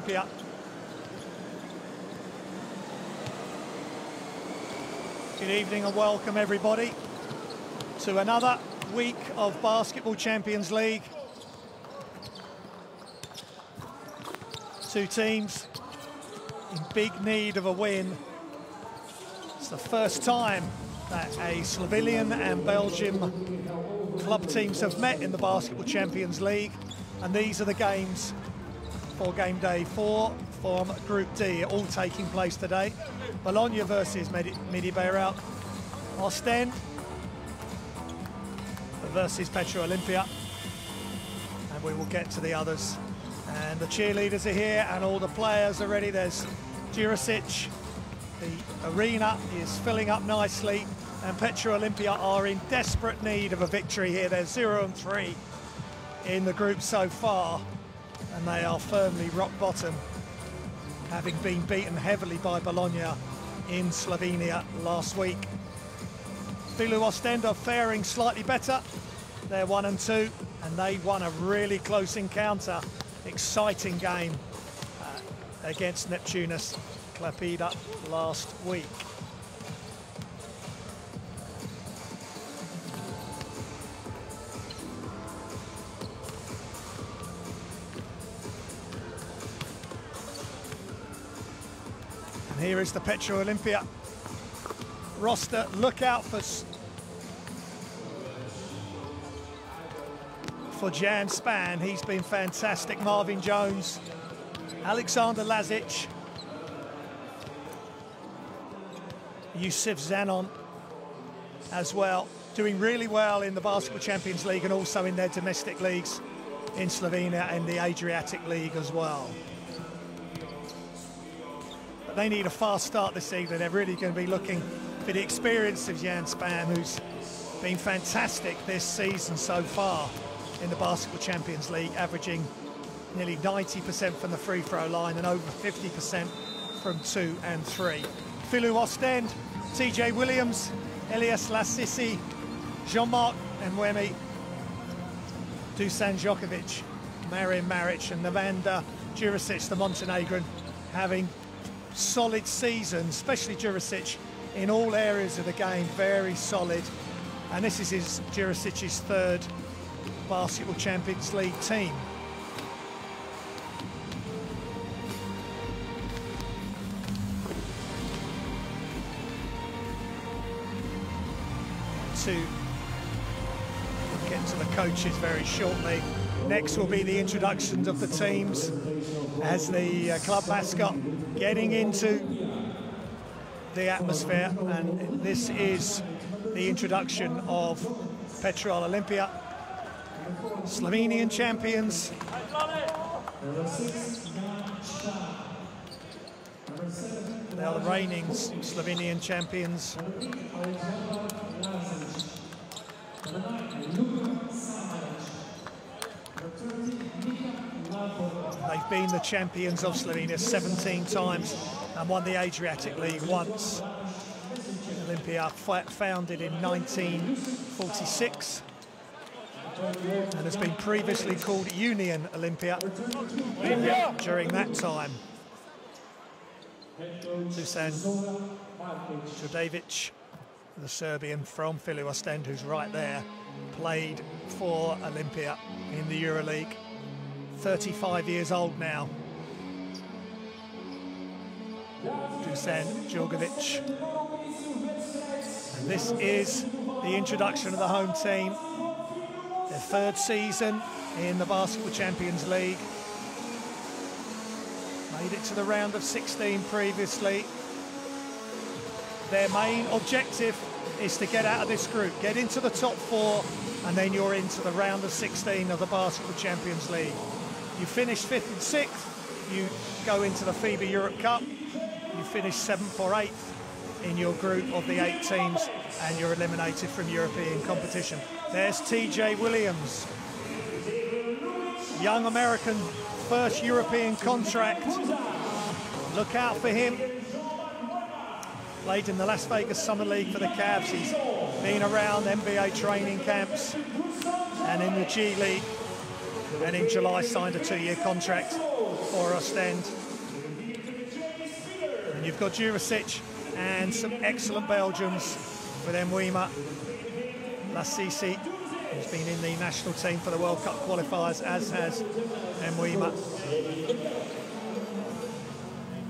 Olimpija. Good evening and welcome everybody to another week of Basketball Champions League. Two teams in big need of a win. It's the first time that a Slovenian and Belgium club teams have met in the Basketball Champions League, and these are the games for game day 4 from Group D, all taking place today. Bologna versus Midi Beirut, Ostend versus Petrol Olimpija, and we will get to the others. And the cheerleaders are here and all the players are ready. There's Jurisic. The arena is filling up nicely, and Petrol Olimpija are in desperate need of a victory here. They're 0-3 in the group so far, and they are firmly rock bottom, having been beaten heavily by Bologna in Slovenia last week. Filou Oostende are faring slightly better. They're 1-2, and they won a really close encounter. Exciting game against Neptunus Klaipeda last week. And here is the Petrol Olimpija roster. Look out for Jan Span. He's been fantastic. Marvin Jones, Alexander Lazic, Yusuf Zanon as well, doing really well in the Basketball Champions League and also in their domestic leagues in Slovenia and the Adriatic League as well. But they need a fast start this evening. They're really going to be looking for the experience of Jan Span, who's been fantastic this season so far in the Basketball Champions League, averaging nearly 90% from the free throw line and over 50% from 2 and 3. Filou Oostende, TJ Williams, Elias Lassisi, Jean-Marc Nwemi, Dusan Djokovic, Marin Maric and Navanda Jurisic, the Montenegrin, having solid seasons, especially Jurisic in all areas of the game, very solid. And this is Jurisic's third Basketball Champions League team. To get to the coaches very shortly. Next will be the introductions of the teams as the club mascot getting into the atmosphere, and this is the introduction of Petrol Olimpija, Slovenian champions. They are the reigning Slovenian champions. They've been the champions of Slovenia 17 times and won the Adriatic League once. Olimpija founded in 1946 and has been previously called Union Olimpija during that time. Dusan Djordjevic, the Serbian from Filou Oostende, who's right there, played for Olimpija in the EuroLeague. 35 years old now. Dusan Djordjevic. And this is the introduction of the home team. Their third season in the Basketball Champions League. Made it to the round of 16 previously. Their main objective is to get out of this group, get into the top 4, and then you're into the round of 16 of the Basketball Champions League. You finish 5th and 6th, you go into the FIBA Europe Cup. You finish 7th or 8th in your group of the 8 teams, and you're eliminated from European competition. There's TJ Williams, young American, first European contract. Look out for him. Played in the Las Vegas Summer League for the Cavs. He's been around NBA training camps and in the G League, and in July signed a 2-year contract for Oostende. And you've got Juricic and some excellent Belgians with Mweema, Lassisi, who's been in the national team for the World Cup qualifiers, as has Mweema.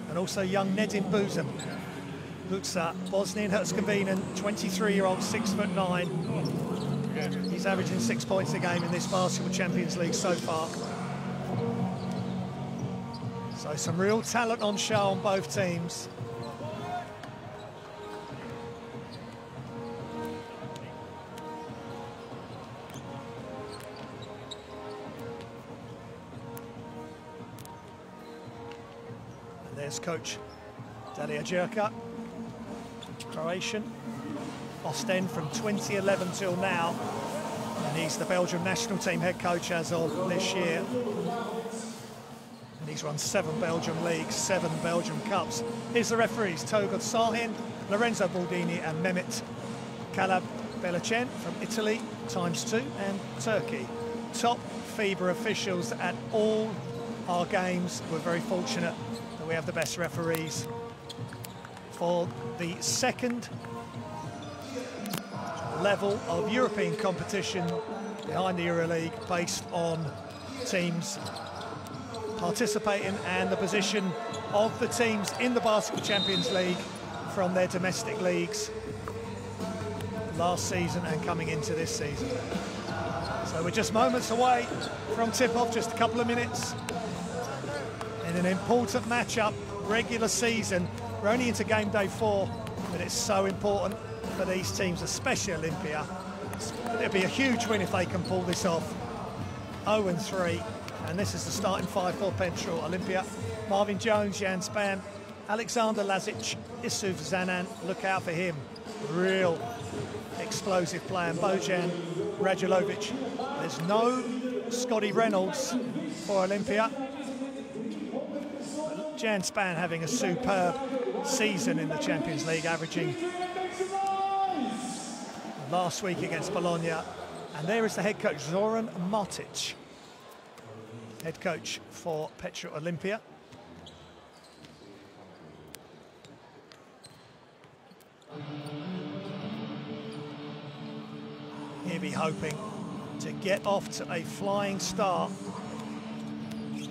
And also young Nedim Buzem, Bosnian-Herzegovinian, 23-year-old, 6'9". He's averaging 6 points a game in this Basketball Champions League so far. So some real talent on show on both teams. And there's coach Dalia Jerka, Croatian. Oostende from 2011 till now, and he's the Belgium national team head coach as of this year. And he's run 7 Belgium leagues, 7 Belgium cups. Here's the referees: Togod Sahin, Lorenzo Baldini and Mehmet Kalab-Belecen from Italy, ×2, and Turkey. Top FIBA officials at all our games. We're very fortunate that we have the best referees. For the second level of European competition behind the EuroLeague, based on teams participating and the position of the teams in the Basketball Champions League from their domestic leagues last season and coming into this season. So we're just moments away from tip-off, just a couple of minutes, in an important matchup, regular season. We're only into game day 4, but it's so important for these teams, especially Olimpija. It'd be a huge win if they can pull this off. 0-3, and this is the starting 5 for Petrol Olimpija. Marvin Jones, Jan Spam, Alexander Lazic, Isuf Zanan, look out for him. Real explosive player. And Bojan Radulovic. There's no Scotty Reynolds for Olimpija. Jan Span having a superb season in the Champions League, averaging last week against Bologna. And there is the head coach, Zoran Martic, head coach for Petrol Olimpija. He'll be hoping to get off to a flying start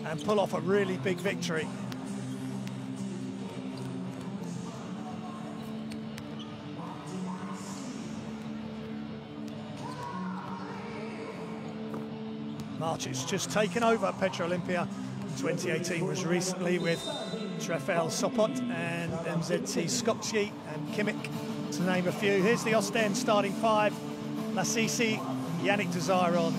and pull off a really big victory. Martic just taken over Petrol Olimpija. 2018 was recently with Trefel Sopot and MZT Skopje and Kimmich, to name a few. Here's the Oostende starting 5. Lassisi, Yannick Desiron,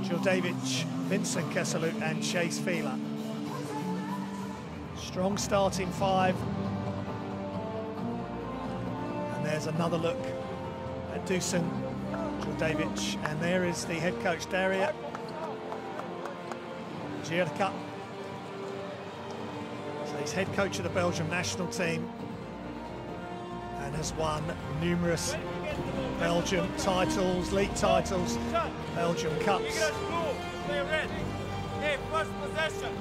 Djordjevic, Vincent Kesseluk and Chase Fila. Strong starting 5. And there's another look at Dusan, Djordjevic, and there is the head coach, Daria Jerka. So he's head coach of the Belgium national team and has won numerous Belgium titles, league titles, Belgium cups. Stay ready. Okay, first possession.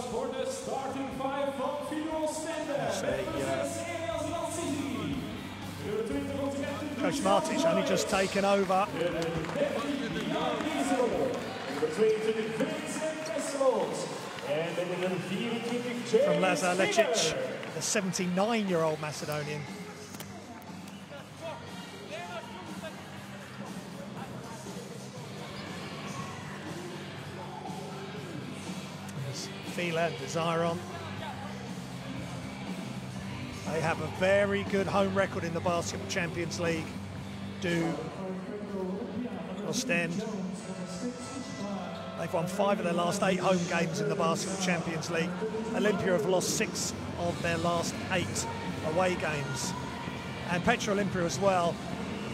For the starting 5 from Filou Oostende. Coach Martic only just taken over. From Lazar Lecic, the 79-year-old Macedonian. Fila and Desiron. They have a very good home record in the Basketball Champions League. Do Oostende. They've won 5 of their last 8 home games in the Basketball Champions League. Olimpija have lost 6 of their last 8 away games. And Petrol Olimpija as well.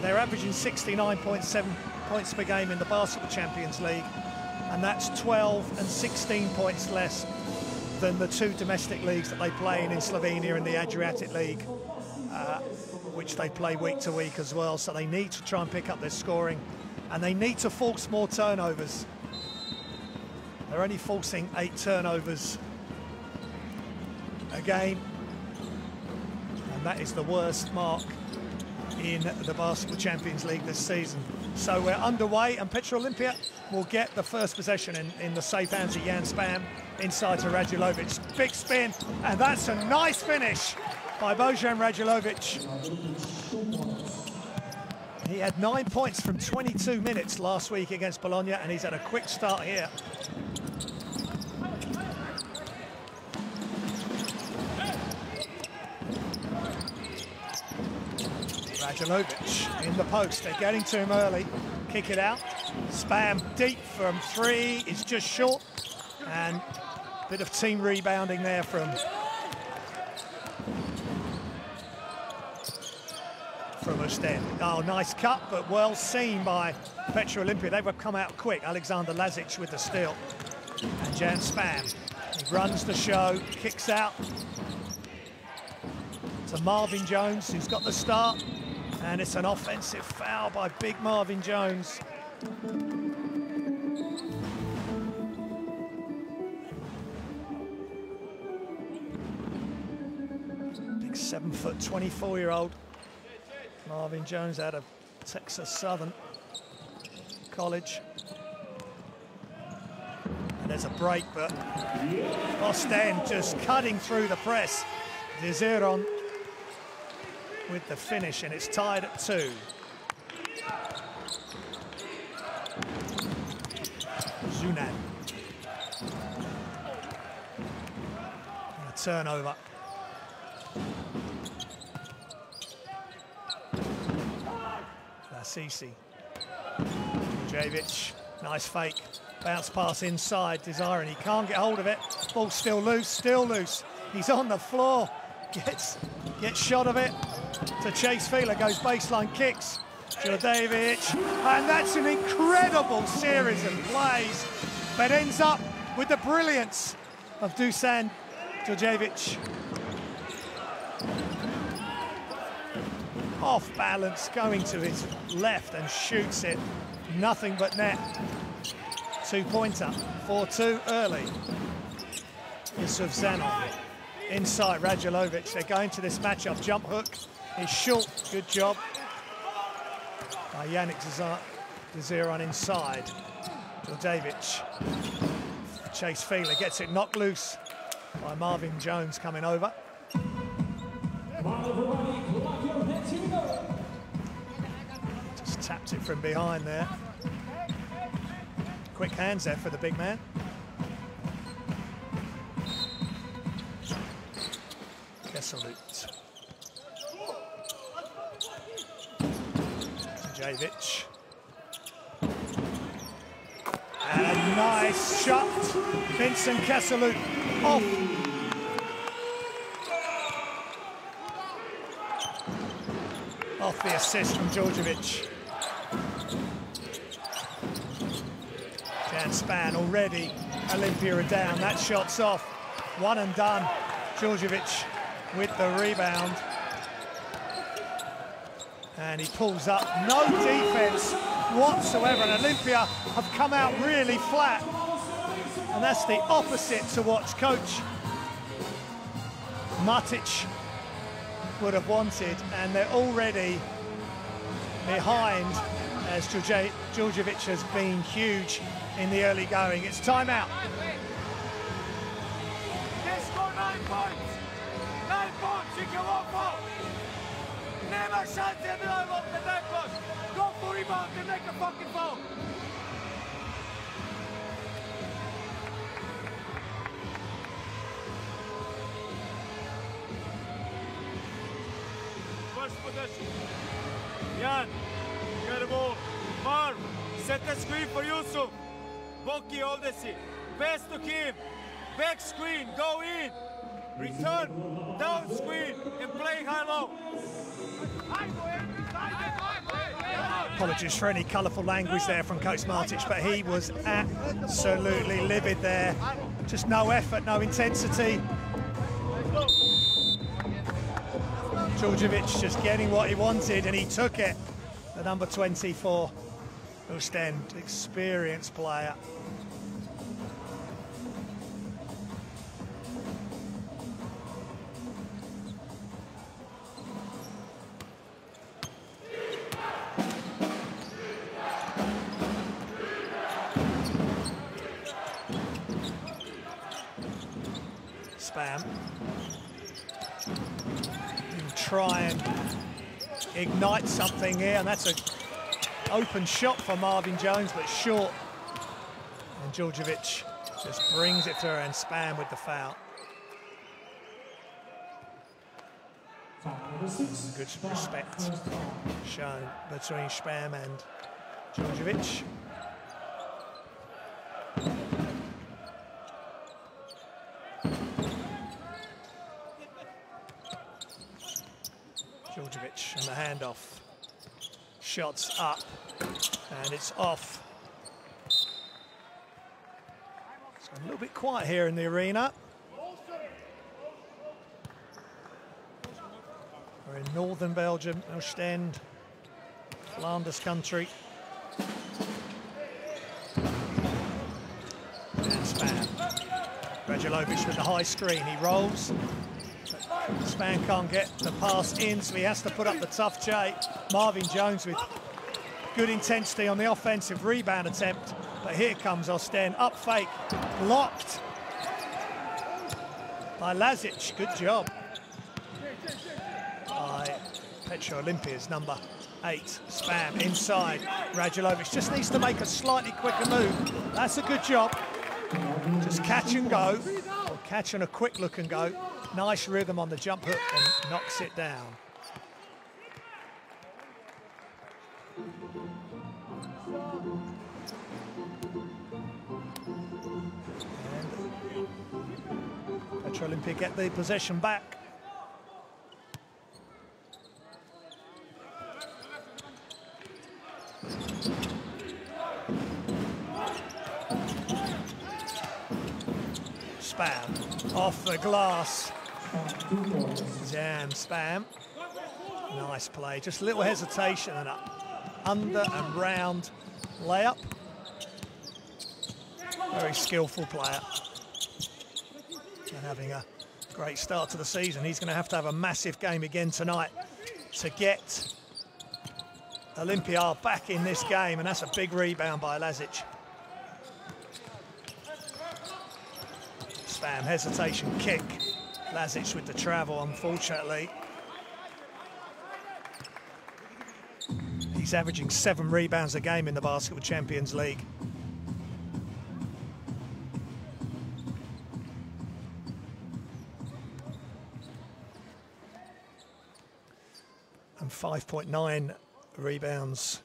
They're averaging 69.7 points per game in the Basketball Champions League, and that's 12 and 16 points less than the 2 domestic leagues that they play in Slovenia and the Adriatic League, which they play week to week as well. So they need to try and pick up their scoring and they need to force more turnovers. They're only forcing 8 turnovers a game, and that is the worst mark in the Basketball Champions League this season. So we're underway, and Petrol Olimpija will get the first possession in the safe hands of Jan Spam, inside to Radulovic. Big spin, and that's a nice finish by Bojan Radulovic. He had 9 points from 22 minutes last week against Bologna, and he's had a quick start here. Radulovic in the post, they're getting to him early. Kick it out. Spam deep from 3 is just short, and a bit of team rebounding there from Oostende. Oh, nice cut, but well seen by Petrol Olimpija. They've come out quick. Alexander Lazic with the steal. And Jan Spam, he runs the show, kicks out to Marvin Jones, who's got the start. And it's an offensive foul by big Marvin Jones. Big 7-foot, 24-year-old Marvin Jones out of Texas Southern College. And there's a break, but Oostende just cutting through the press. Desiron with the finish, and it's tied at 2. Zunan. And a turnover. Lasisi. Javic, nice fake. Bounce pass inside, Desiron, he can't get hold of it. Ball still loose. He's on the floor. Gets shot of it to Chase Filou, goes baseline, kicks. Djordjevic, and that's an incredible series of plays, but ends up with the brilliance of Dusan Djordjevic. Off balance, going to his left and shoots it. Nothing but net. 2-pointer, 4-2 early. Yusuf Zanon. Inside Radulovic, they're going to this matchup. Jump hook is short, good job by Yannick Desiron inside. Djordjevic, Chase Filou gets it knocked loose by Marvin Jones coming over. Just tapped it from behind there. Quick hands there for the big man. Kesselut. Djordjevic. And a nice shot. Vincent Kesselut off. Off the assist from Djordjevic. Jan Spam already. Olimpija are down. That shot's off. One and done. Djordjevic with the rebound. And he pulls up. No defense whatsoever. And Olimpija have come out really flat. And that's the opposite to what Coach Matic would have wanted. And they're already behind, as Djordjevic has been huge in the early going. It's timeout. They score 9 points. 9 points, you can walk off. Never shot the other off the 9 points. Go for rebound and make a fucking foul. First possession. Jan, get a ball. Marv, set the screen for Yusuf. Boki, hold the seat. Pass to Kim. Back screen, go in. Return, down screen, and play high-low. Apologies for any colourful language there from Coach Matic, but he was absolutely livid there. Just no effort, no intensity. Djordjevic just getting what he wanted, and he took it. The number 20 for Oostende, experienced player. Spam. He'll try and ignite something here, and that's an open shot for Marvin Jones, but short. And Djordjevic just brings it to her, and Spam with the foul. Good respect shown between Spam and Djordjevic. Djordjevic and the handoff. Shots up, and it's off. It's a little bit quiet here in the arena. We're in northern Belgium, Oostende, Flanders country. And Spam. Radulovic with the high screen, he rolls. Spam can't get the pass in, so he has to put up the tough J. Marvin Jones with good intensity on the offensive rebound attempt, but here comes Oostende, up fake, blocked by Lazic. Good job by Petrol Olimpija's number 8. Spam inside. Radulovic just needs to make a slightly quicker move. That's a good job. Just catch and go, or catch and a quick look and go. Nice rhythm on the jump hook and knocks it down. And Petrol Olimpija get the possession back. Spam off the glass. Jam Spam. Nice play. Just a little hesitation and up, under and round layup. Very skillful player. And having a great start to the season. He's going to have a massive game again tonight to get Olimpija back in this game, and that's a big rebound by Lazic. Spam, hesitation, kick. Lazic with the travel, unfortunately. He's averaging 7 rebounds a game in the Basketball Champions League. And 5.9 rebounds.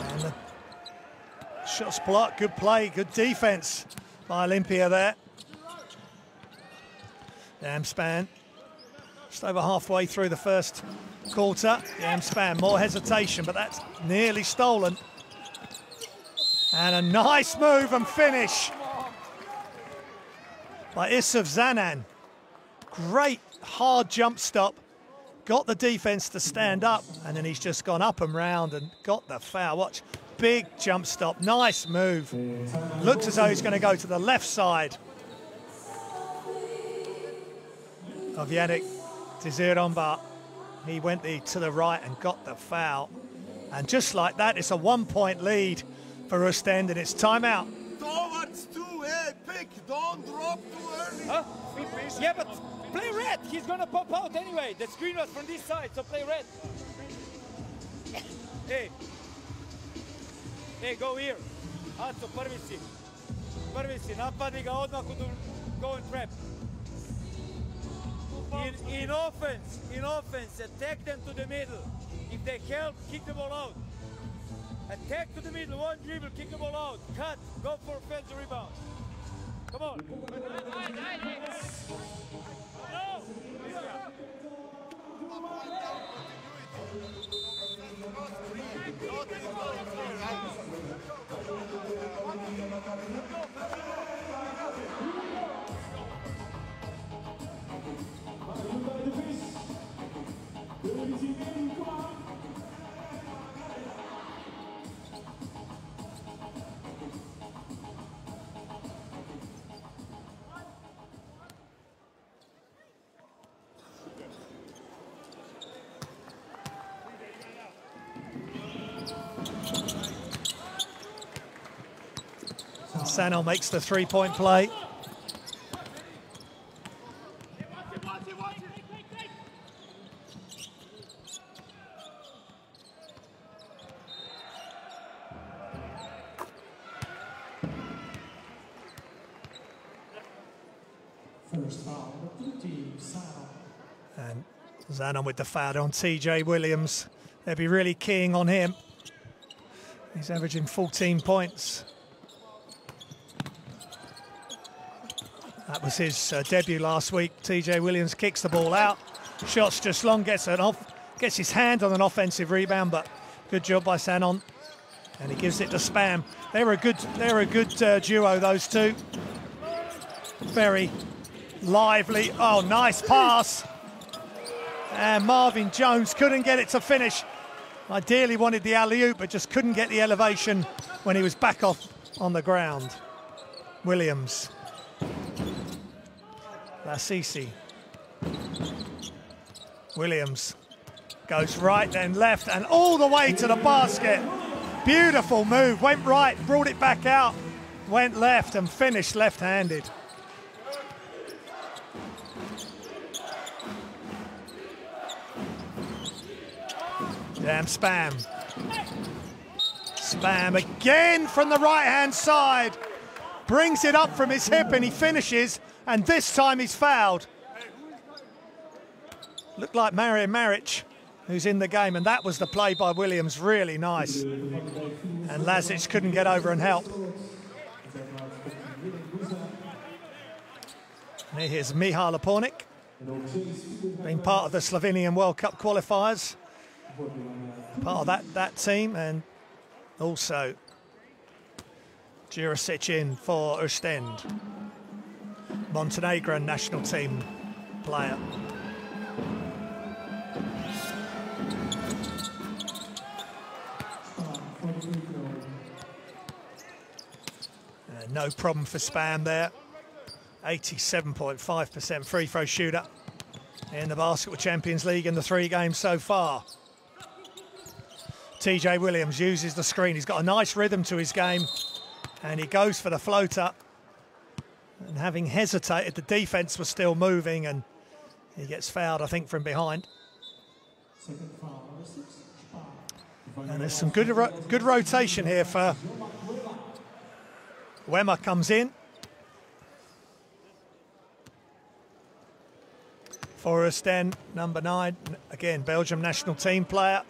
And the shots blocked, good play, good defense by Olimpija there. Jam Spam, just over halfway through the first quarter. Jam Spam, more hesitation, but that's nearly stolen. And a nice move and finish by Isuf Zanan. Great hard jump stop. Got the defense to stand up, and then he's just gone up and round and got the foul. Watch, big jump stop, nice move. Looks as though he's going to go to the left side of Yannick Désiré, but he went to the right and got the foul. And just like that, it's a 1-point lead for Oostende, and it's timeout. Towards 2, pick, don't drop too early. Huh? Yeah, but play red. He's gonna pop out anyway. The screen was from this side, so play red. Hey, go here. Aco, prvi si, napadi ga odmah go and trap. In offense, attack them to the middle. If they help, kick the ball out. Attack to the middle, one dribble, kick the ball out. Cut, go for offensive rebound. Come on. Sanon makes the three-point play. First foul, the team, Sanon. And Sanon with the foul on TJ Williams. They'll be really keying on him. He's averaging 14 points. That was his debut last week. TJ Williams kicks the ball out. Shot's just long, gets his hand on an offensive rebound, but good job by Sanon. And he gives it to Spam. They're a good duo, those two. Very lively. Oh, nice pass. And Marvin Jones couldn't get it to finish. Ideally wanted the alley-oop, but just couldn't get the elevation when he was back off on the ground. Williams. Lassisi. Williams goes right, then left, and all the way to the basket. Beautiful move. Went right, brought it back out, went left, and finished left-handed. Damn, Spam. Spam again from the right-hand side. Brings it up from his hip and he finishes, and this time he's fouled. Looked like Mario Maric, who's in the game, and that was the play by Williams, really nice. And Lazic couldn't get over and help. And here's Mihal Lapornik, being part of the Slovenian World Cup qualifiers. Part of that team, and also Jurasic in for Oostende, Montenegrin national team player. No problem for Spam there. 87.5% free throw shooter in the Basketball Champions League in the 3 games so far. TJ Williams uses the screen. He's got a nice rhythm to his game, and he goes for the floater. And having hesitated, the defense was still moving, and he gets fouled, I think, from behind. And there's some good rotation here for Wemmer. Comes in for Oostende, number 9, again Belgium national team player,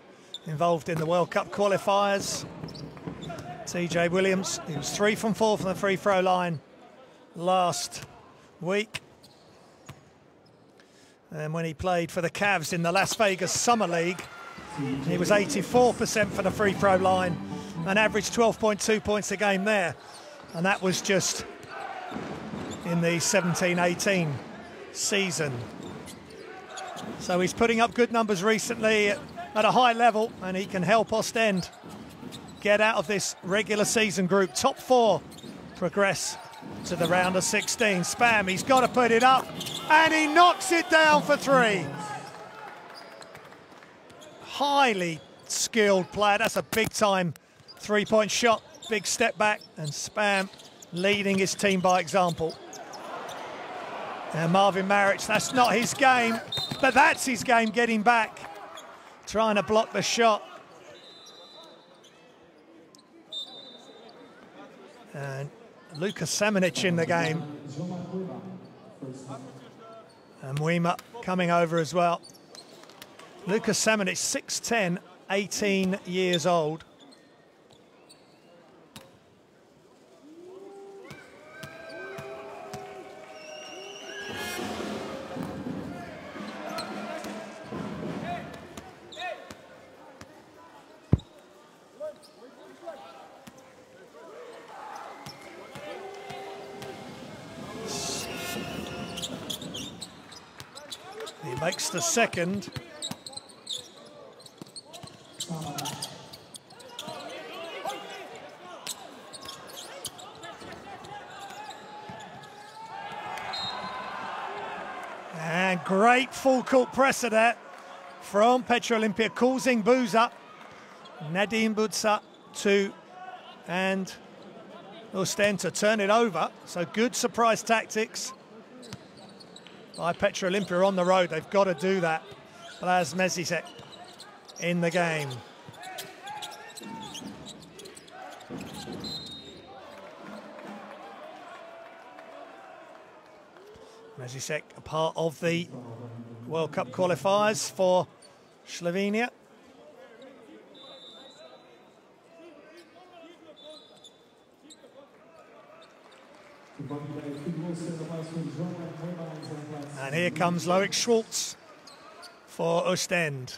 involved in the World Cup qualifiers. TJ Williams, he was 3 from 4 from the free throw line last week. And when he played for the Cavs in the Las Vegas Summer League, he was 84% for the free throw line and averaged 12.2 points a game there. And that was just in the 17-18 season. So he's putting up good numbers recently at a high level, and he can help Oostende get out of this regular season group. Top 4 progress to the round of 16. Spam, he's got to put it up, and he knocks it down for 3. Highly skilled player. That's a big-time three-point shot. Big step back, and Spam leading his team by example. And Marvin Maric, that's not his game, but that's his game, getting back, trying to block the shot. And Luka Samanic in the game. And Wema coming over as well. Luka Samanic, 6'10", 18 years old. He makes the second. And great full court presser there from Petrol Olimpija, causing Buza. Nadim Buza 2 and Oostende to turn it over. So good surprise tactics by Petrol Olimpija on the road. They've got to do that. Blaž Mezisek in the game. Mezisek, a part of the World Cup qualifiers for Slovenia. And here comes Loic Schwartz for Oostende.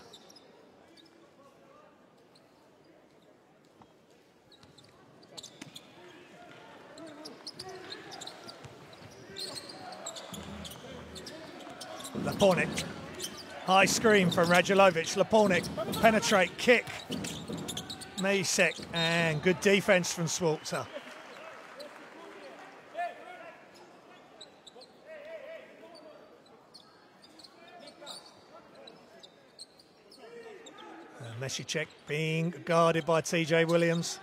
Lapornik, high screen from Radulovic. Lapornik, penetrate, kick. Mezisek, and good defence from Schwartz. Mezisek being guarded by TJ Williams.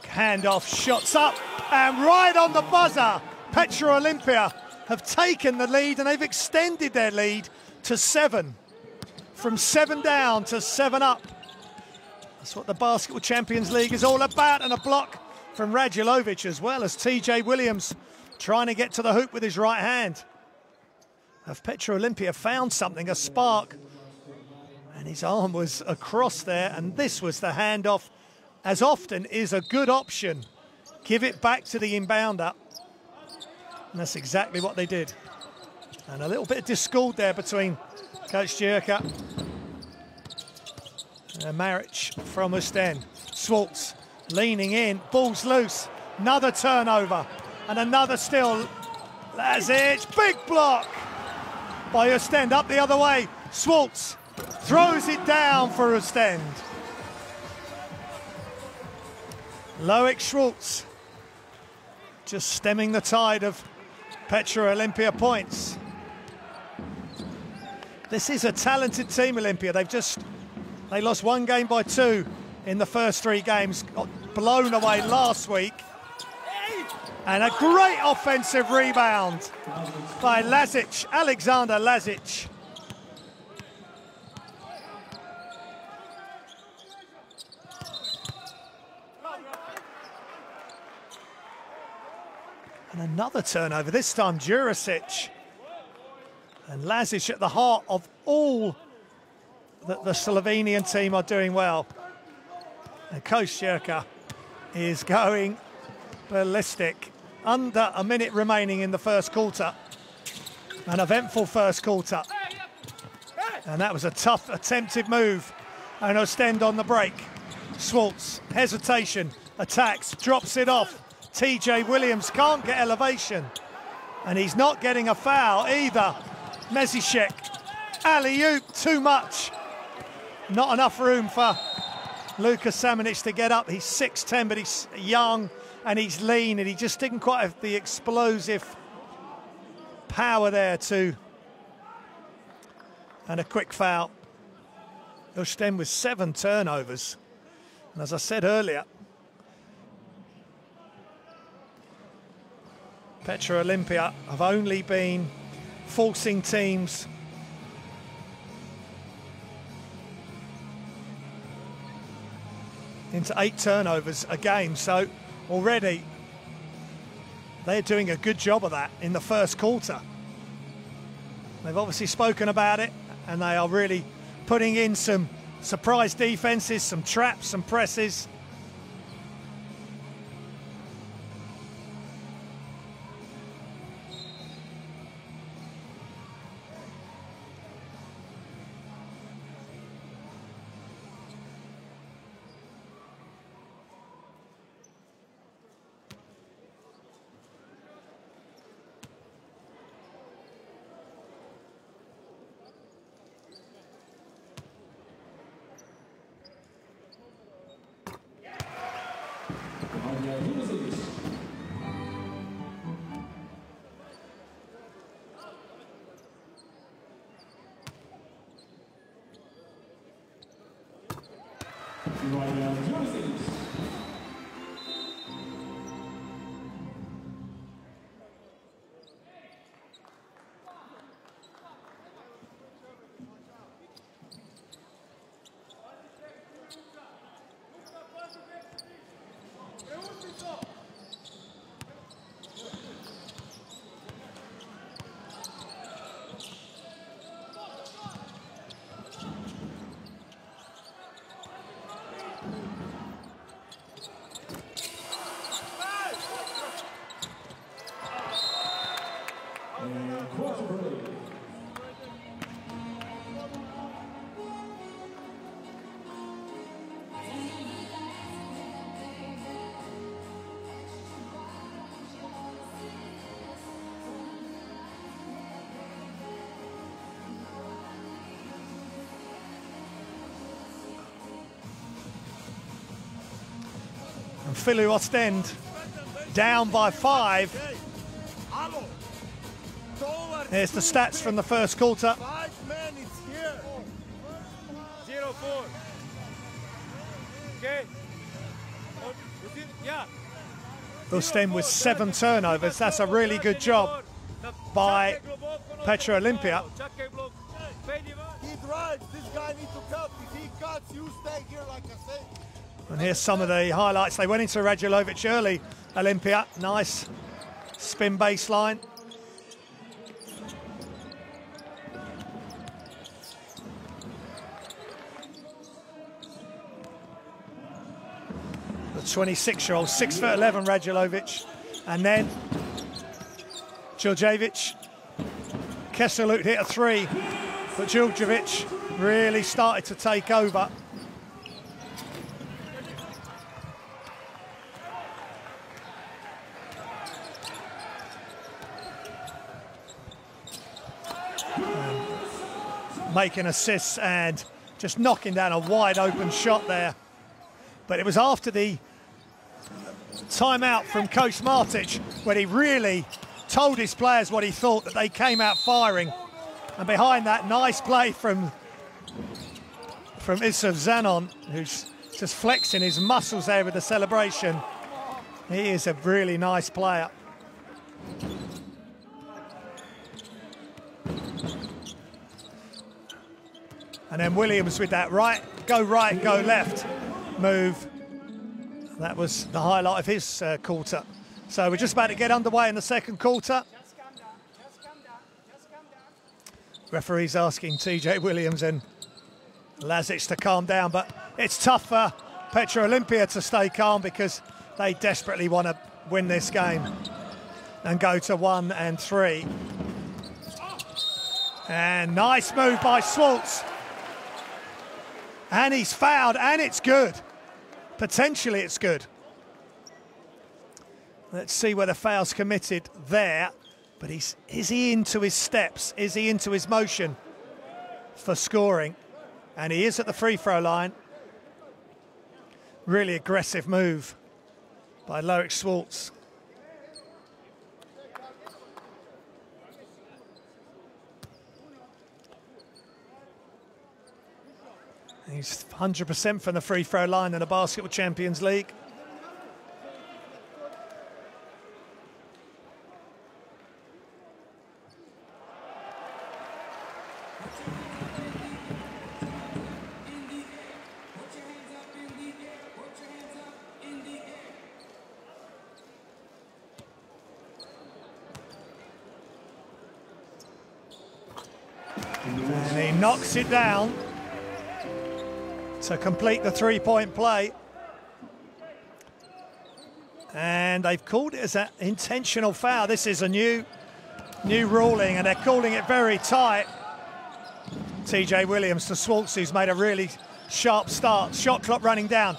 Handoff, shots up, and right on the buzzer. Petrol Olimpija have taken the lead, and they've extended their lead to 7. From 7 down to 7 up. That's what the Basketball Champions League is all about, and a block from Radulovic as well as TJ Williams trying to get to the hoop with his right hand. Have Petrol Olimpija found something, a spark? And his arm was across there, and this was the handoff, as often is a good option. Give it back to the inbounder. And that's exactly what they did. And a little bit of discord there between Coach Jurka and Maric from Oostende. Schwartz leaning in, ball's loose. Another turnover, and another still. Lazic, big block by Oostende, up the other way. Schwartz throws it down for Oostende. Loic Schwartz just stemming the tide of Petrol Olimpija points. This is a talented team, Olimpija. They lost 1 game by 2 in the first 3 games. Got blown away last week. And a great offensive rebound by Lazic, Alexander Lazic. And another turnover, this time Jurisic. And Lazic at the heart of all that the Slovenian team are doing well. And Coach Jurka is going ballistic. Under a minute remaining in the first quarter. An eventful first quarter. And that was a tough, attempted move. And Oostende on the break. Schwartz, hesitation, attacks, drops it off. TJ Williams can't get elevation, and he's not getting a foul either. Mezisek, alley-oop, too much. Not enough room for Luka Samanic to get up. He's 6'10", but he's young and he's lean, and he just didn't quite have the explosive power there to. And a quick foul. Oostende with 7 turnovers. And as I said earlier, Petrol Olimpija have only been forcing teams into 8 turnovers a game, so already they're doing a good job of that in the first quarter. They've obviously spoken about it, and they are really putting in some surprise defenses, some traps, some presses. Filou Oostende down by 5. Here's the stats from the first quarter. 5 minutes here. 0-4. Okay. Yeah. Oostende with 7 turnovers. That's a really good job by Petrol Olimpija. He drives. This guy needs to cut. If he cuts, you stay here, like I said. And here's some of the highlights. They went into Radulovic early, Olimpija. Nice spin baseline. The 26-year-old, 6'11" Radulovic. And then Djurdjevic. Kesseluk hit a 3, but Djurdjevic really started to take over. Making assists and just knocking down a wide open shot there. But it was after the timeout from Coach Martic when he really told his players what he thought, that they came out firing. And behind that, nice play from Isuf Zanon, who's just flexing his muscles there with the celebration. He is a really nice player. And then Williams with that go left move. That was the highlight of his quarter. So we're just about to get underway in the second quarter. Referee's asking TJ Williams and Lazic to calm down, but it's tough for Petrol Olimpija to stay calm because they desperately want to win this game and go to 1 and 3. And nice move by Schwartz. And he's fouled, and it's good. Potentially it's good. Let's see where the foul's committed there. But is he into his steps? Is he into his motion for scoring? And he is at the free throw line. Really aggressive move by Loic Schwartz. He's 100% from the free throw line in the Basketball Champions League. And he knocks it down to complete the three-point play. And they've called it as an intentional foul. This is a new ruling, and they're calling it very tight. TJ Williams to Schwartz, who's made a really sharp start. Shot clock running down.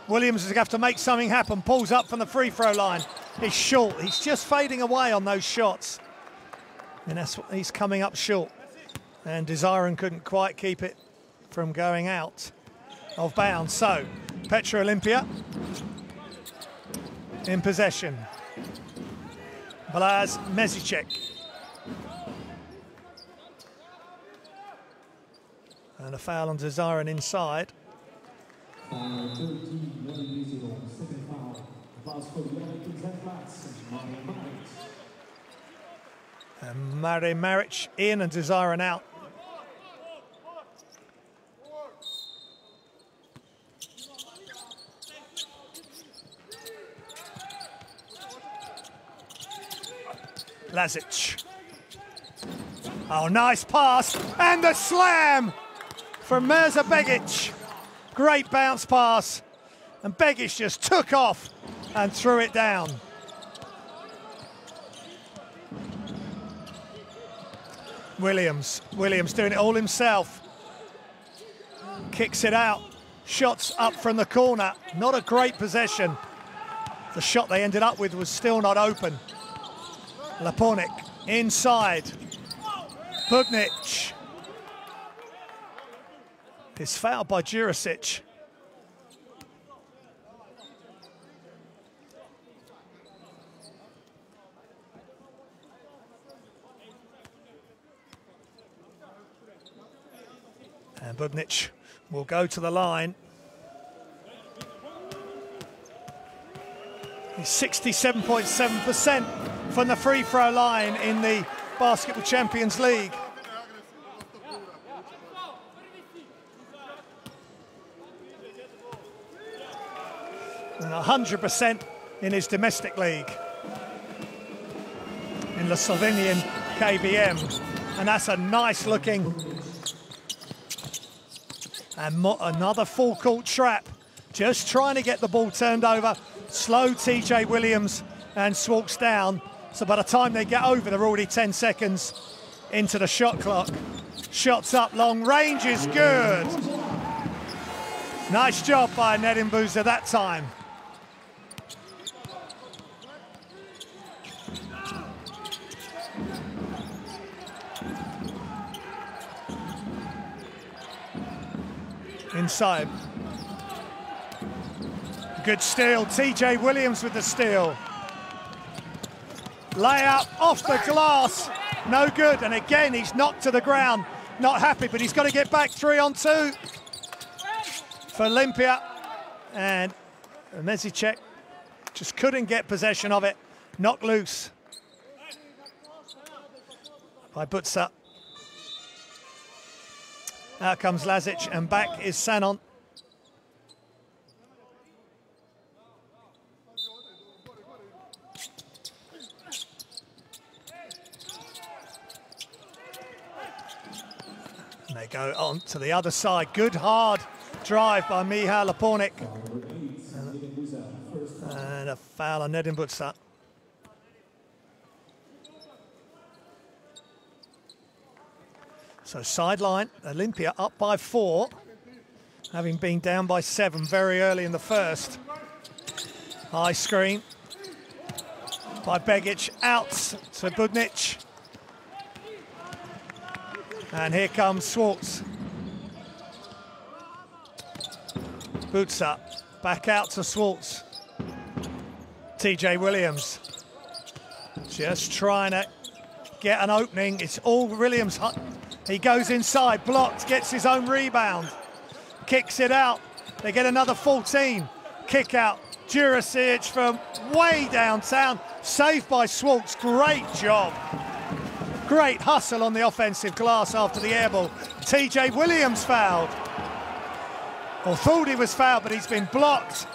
Williams is going to have to make something happen. Pulls up from the free throw line. He's short. He's just fading away on those shots. And that's what he's coming up short. And Desiren couldn't quite keep it from going out of bounds. So, Petrol Olimpija in possession. Blaž Mezicek. And a foul on Desiren inside. And Mare Maric in and Desiren out. Lazic. Oh, nice pass. And the slam from Mirza Begic. Great bounce pass. And Begic just took off and threw it down. Williams doing it all himself. Kicks it out. Shots up from the corner. Not a great possession. The shot they ended up with was still not open. Lapornik inside. Bugnic. Is fouled by Jurisic. And Budnic will go to the line. He's 67.7% from the free throw line in the Basketball Champions League. And 100% in his domestic league in the Slovenian KBM. And that's a nice looking, and another full court trap, just trying to get the ball turned over. Slow TJ Williams and Swalks down, so by the time they get over, they're already 10 seconds into the shot clock. Shots up, long range is good. Nice job by Nedim Boozer that time. Inside. Good steal, TJ Williams with the steal. Layup off the glass, no good, and again he's knocked to the ground. Not happy, but he's got to get back 3 on 2 for Olimpija. And Mezicek just couldn't get possession of it. Knocked loose by Butsa. Out comes Lazic, and back is Sanon. And they go on to the other side. Good hard drive by Michal Lapornik. And a foul on Nedim Butsa. So sideline, Olimpija up by 4, having been down by 7 very early in the first. High screen by Begic, out to Budnic. And here comes Swalks. Butsa, back out to Swalks. TJ Williams, just trying to get an opening. It's all Williams. He goes inside, blocked, gets his own rebound, kicks it out. They get another 14. Kick out, Jurasic from way downtown, saved by Swalks. Great job. Great hustle on the offensive glass after the air ball. TJ Williams fouled. Or thought he was fouled, but he's been blocked.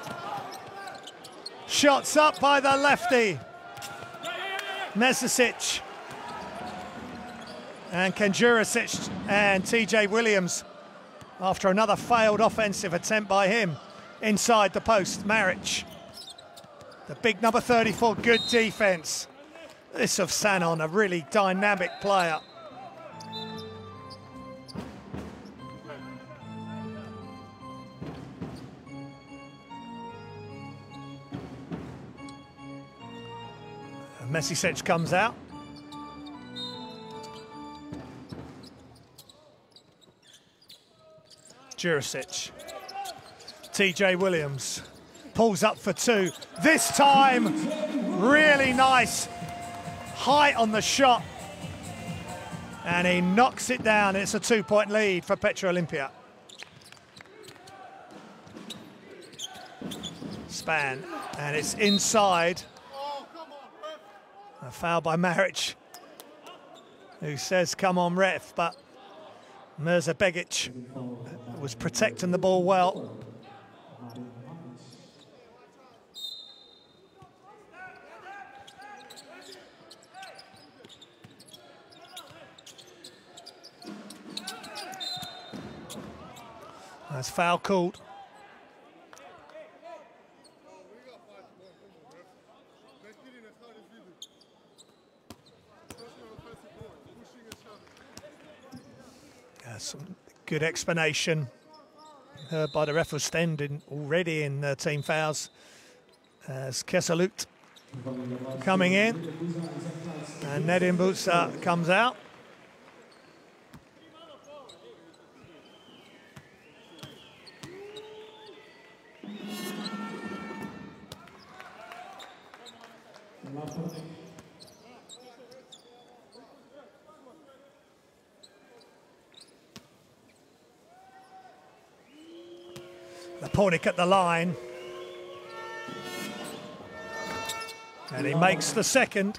Shots up by the lefty, Mesicic. And Jurasic and TJ Williams, after another failed offensive attempt by him, inside the post. Maric, the big number 34, good defense. This of Sanon, a really dynamic player. Mesicic comes out. Jurasic, TJ Williams pulls up for 2. This time, really nice height on the shot. And he knocks it down. It's a 2-point lead for Petrol Olimpija. Span, and it's inside. A foul by Maric, who says, come on, ref, but Mirza Begic was protecting the ball well. That's foul called. Some good explanation heard by the ref Oostende already in team fouls. As Kesalut coming in, and Nedim Butsa comes out. Lapornik at the line. And he makes the second.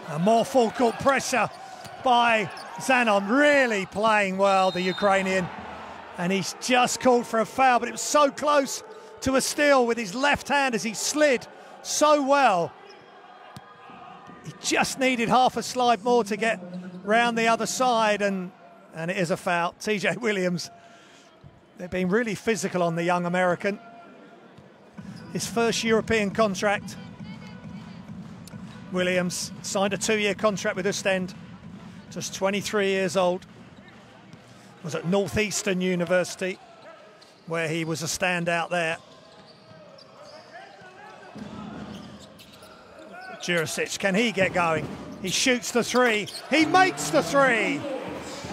And more full court pressure by Zanon, really playing well, the Ukrainian. And he's just called for a foul, but it was so close to a steal with his left hand as he slid so well. He just needed half a slide more to get round the other side, and it is a foul. TJ Williams, they've been really physical on the young American. His first European contract. Williams signed a 2-year contract with Oostende, just 23 years old. Was at Northeastern University, where he was a standout there. Jurisic, can he get going? He shoots the three. He makes the three.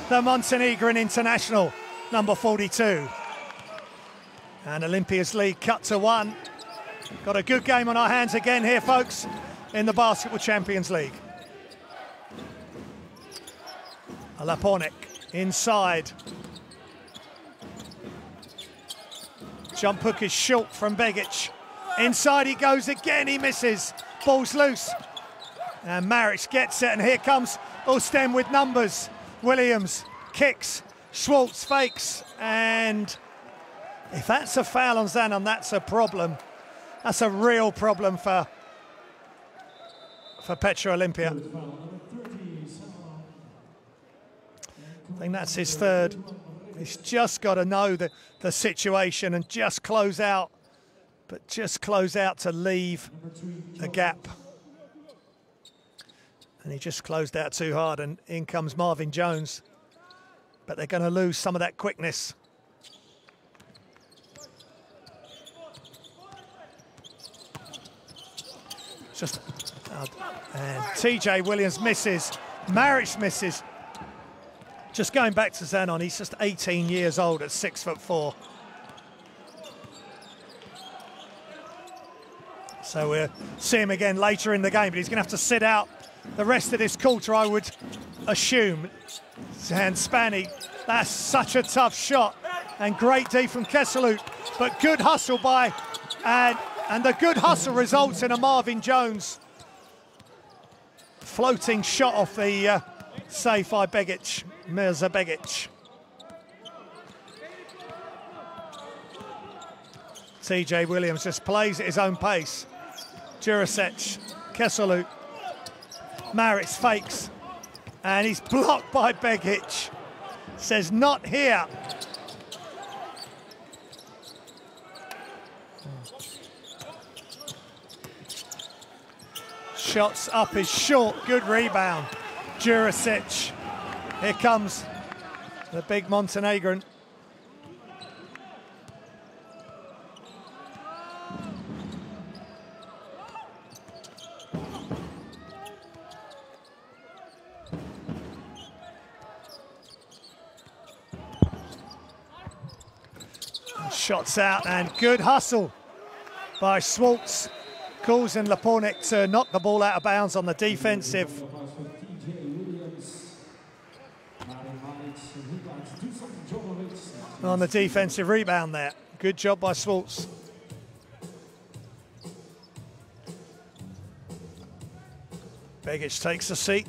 The Montenegrin international, number 42. And Olympia's lead cut to 1. Got a good game on our hands again here, folks, in the Basketball Champions League. Lapornik inside. Jump hook is short from Begic. Inside he goes again, he misses. Ball's loose. And Maric gets it, and here comes Oostende with numbers. Williams kicks, Schwartz fakes, and if that's a foul on Zanon, that's a problem. That's a real problem for Petrol Olimpija. I think that's his third. He's just got to know the situation and just close out, but just close out to leave a gap. And he just closed out too hard, and in comes Marvin Jones. But they're going to lose some of that quickness. And TJ Williams misses. Maric misses. Just going back to Zanon, he's just 18 years old at 6'4". So we'll see him again later in the game, but he's going to have to sit out the rest of this quarter, I would assume. And Spanny, that's such a tough shot. And great D from Kesselhout, but good hustle by, and the good hustle results in a Marvin Jones floating shot off the save by Begic, Mirza Begic. TJ Williams just plays at his own pace. Jurisic, Kesselhout, Maric fakes, and he's blocked by Begic. Says not here. Shots up is short, good rebound. Jurisic, here comes the big Montenegrin. Shots out, and good hustle by Schwartz. Calls in Lapornik to knock the ball out of bounds on the defensive. On the defensive rebound there. Good job by Schwartz. Begic takes a seat.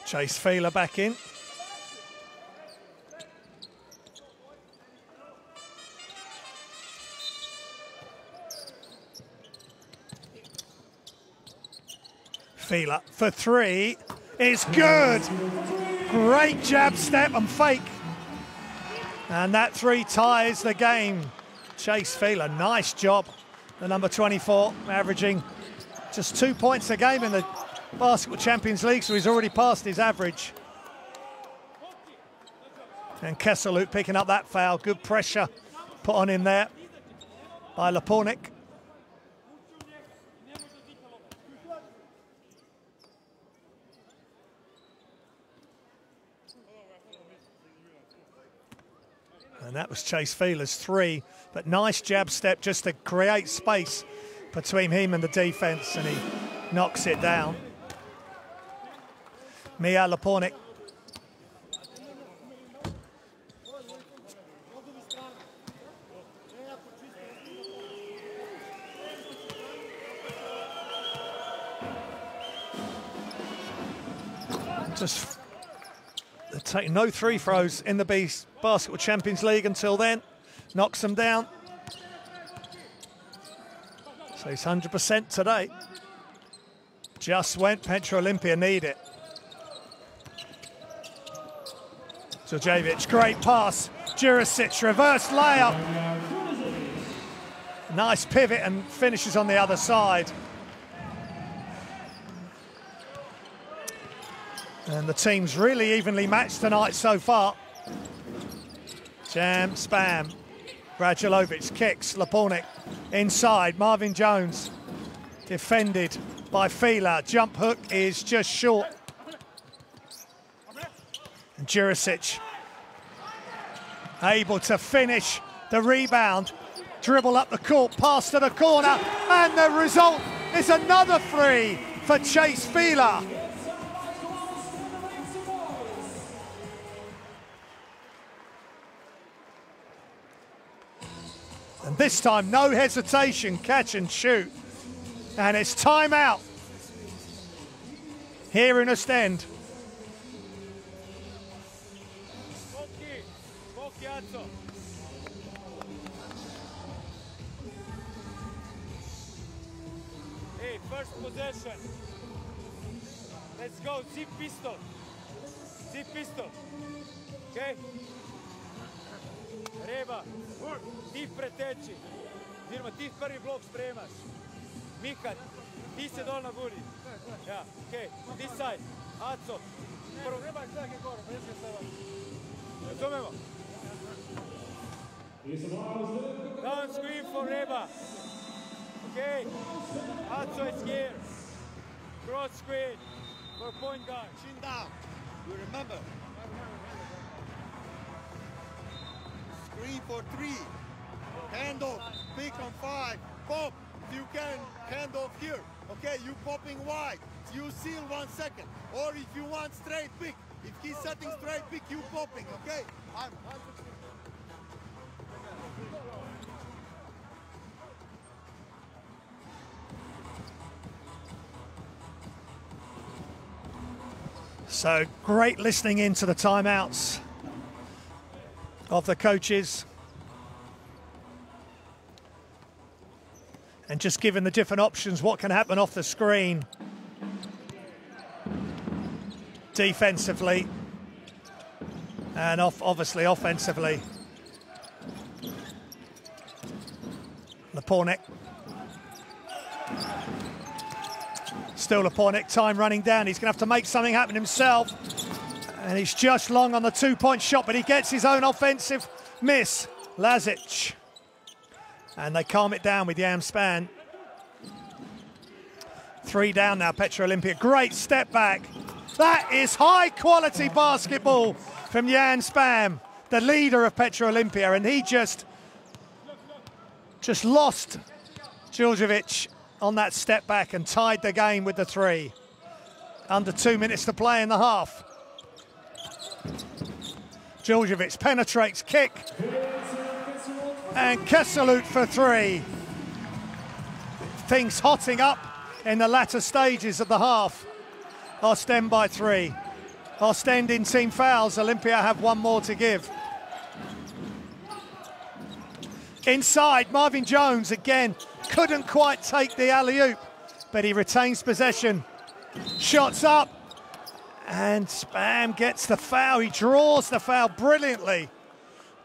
Chase Filou back in. Filou for three is good. Great jab step and fake. And that three ties the game. Chase Filou, nice job. The number 24, averaging just 2 points a game in the Basketball Champions League, so he's already passed his average. And Kesselhout picking up that foul. Good pressure put on him there by Lapornik. And that was Chase Filou's 3, but nice jab step just to create space between him and the defence, and he knocks it down. Mija Lepornik. Just taking no 3 throws in the Basketball Champions League until then. Knocks them down. So he's 100% today. Just when Petrol Olimpija need it. Đurđević, great pass. Jurisic, reverse layup. Nice pivot and finishes on the other side. And the team's really evenly matched tonight so far. Jam, spam. Radulovic kicks, Lepornik inside. Marvin Jones defended by Filou. Jump hook is just short. And Jurisic able to finish the rebound. Dribble up the court, pass to the corner, and the result is another 3 for Chase Filou. And this time, no hesitation, catch and shoot. And it's timeout here in Oostende. Hey, first possession. Let's go, zip pistol. Zip pistol. Okay? Reba, ti preteči. Dirma, ti prvi blok spremaš. Mikat, ti se dol naguri. Ja, okej, this side. Aco. Prvo, Reba, čak je gore, bez se vam. Razumemo? Down screen for Reba. Okay, Aco is here. Cross screen for point guard. Chin down. You remember? Screen for 3. Hand off. Pick on 5. Pop. If you can, hand off here. Okay, you popping wide. You seal 1 second. Or if you want straight pick. If he's setting straight pick, you popping. Okay? So great listening into the timeouts of the coaches. And just given the different options, what can happen off the screen. Defensively. And obviously offensively. Lepornik. Still Lepornik, time running down. He's going to have to make something happen himself. And he's just long on the 2-point shot, but he gets his own offensive miss. Lazic. And they calm it down with Jan Span. 3 down now, Petrol Olimpija. Great step back. That is high quality basketball from Jan Span, the leader of Petrol Olimpija. And he just lost Đurđević on that step back and tied the game with the 3. Under 2 minutes to play in the half. Đurđević penetrates, kick. And Keselut for 3. Things hotting up in the latter stages of the half. Oostende by 3. Oostende in team fouls. Olimpija have 1 more to give. Inside, Marvin Jones again. Couldn't quite take the alley-oop, but he retains possession. Shots up. And Spam gets the foul. He draws the foul brilliantly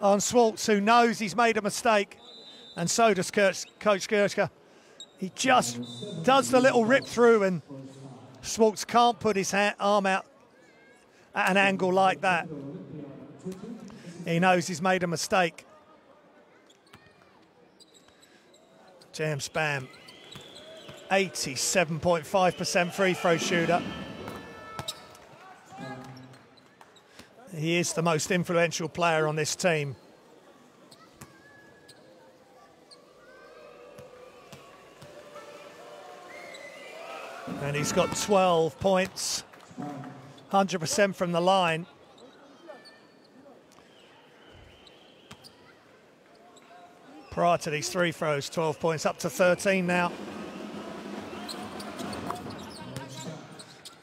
on Schwartz, who knows he's made a mistake. And so does Coach Gershka. He just does the little rip through, and Schwartz can't put his arm out at an angle like that. He knows he's made a mistake. Jam Spam, 87.5% free throw shooter. He is the most influential player on this team. And he's got 12 points, 100% from the line. Prior to these three throws, 12 points, up to 13 now.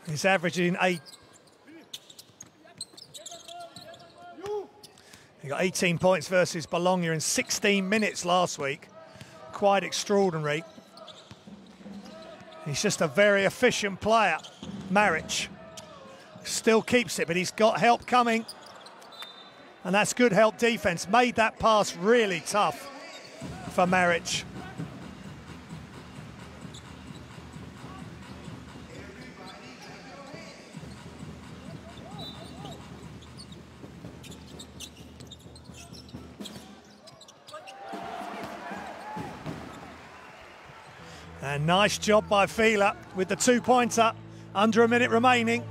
He's averaging 8. He got 18 points versus Bologna in 16 minutes last week. Quite extraordinary. He's just a very efficient player. Maric still keeps it, but he's got help coming. And that's good help defense. Made that pass really tough for Maric. And nice job by Filou with the 2-pointer, under a minute remaining.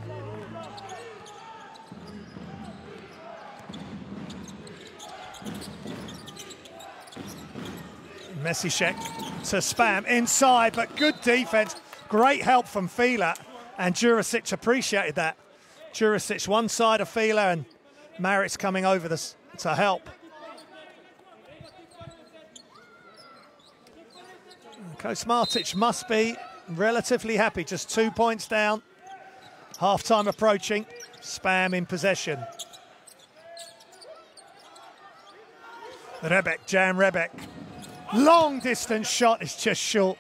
Mesicek to Spam inside, but good defense. Great help from Filou, and Jurisic appreciated that. Jurisic one side of Filou and Maric coming over to help. Coach Martic must be relatively happy, just 2 points down. Half-time approaching, Spam in possession. Rebek, Jan Rebek. Long distance shot is just short.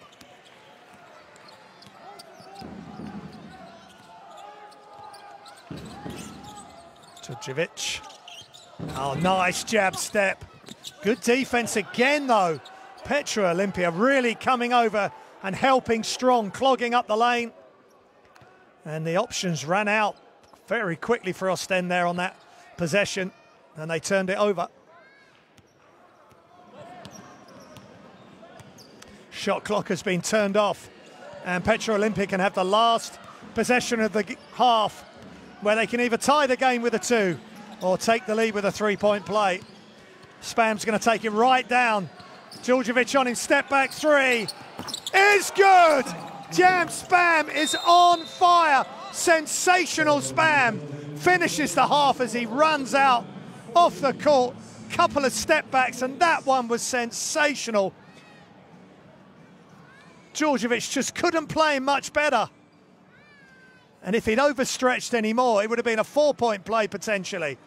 Djurdjevic. Oh, nice jab step. Good defense again, though. Petrol Olimpija really coming over and helping strong, clogging up the lane. And the options ran out very quickly for Oostende there on that possession, and they turned it over. Shot clock has been turned off, and Petrol Olimpija can have the last possession of the half, where they can either tie the game with a 2 or take the lead with a 3-point play. Spam's going to take it right down. Djurdjevic on in step back 3 is good. Jan Spam is on fire. Sensational Spam finishes the half as he runs out off the court. Couple of step backs, and that one was sensational. Djurdjevic just couldn't play much better. And if he'd overstretched any more, it would have been a 4-point play potentially.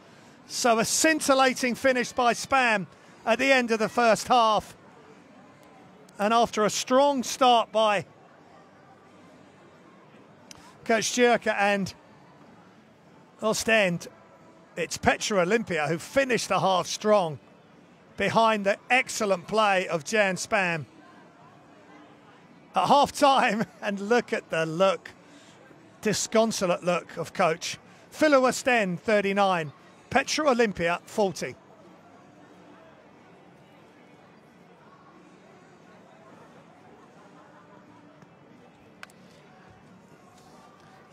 So a scintillating finish by Spam at the end of the first half. And after a strong start by Coach Tjurka and Oostende, it's Petrol Olimpija who finished the half strong behind the excellent play of Jan Spam. At half-time, and look at the look, disconsolate look of Coach. Filou Oostende, 39. Petrol Olimpija, 40.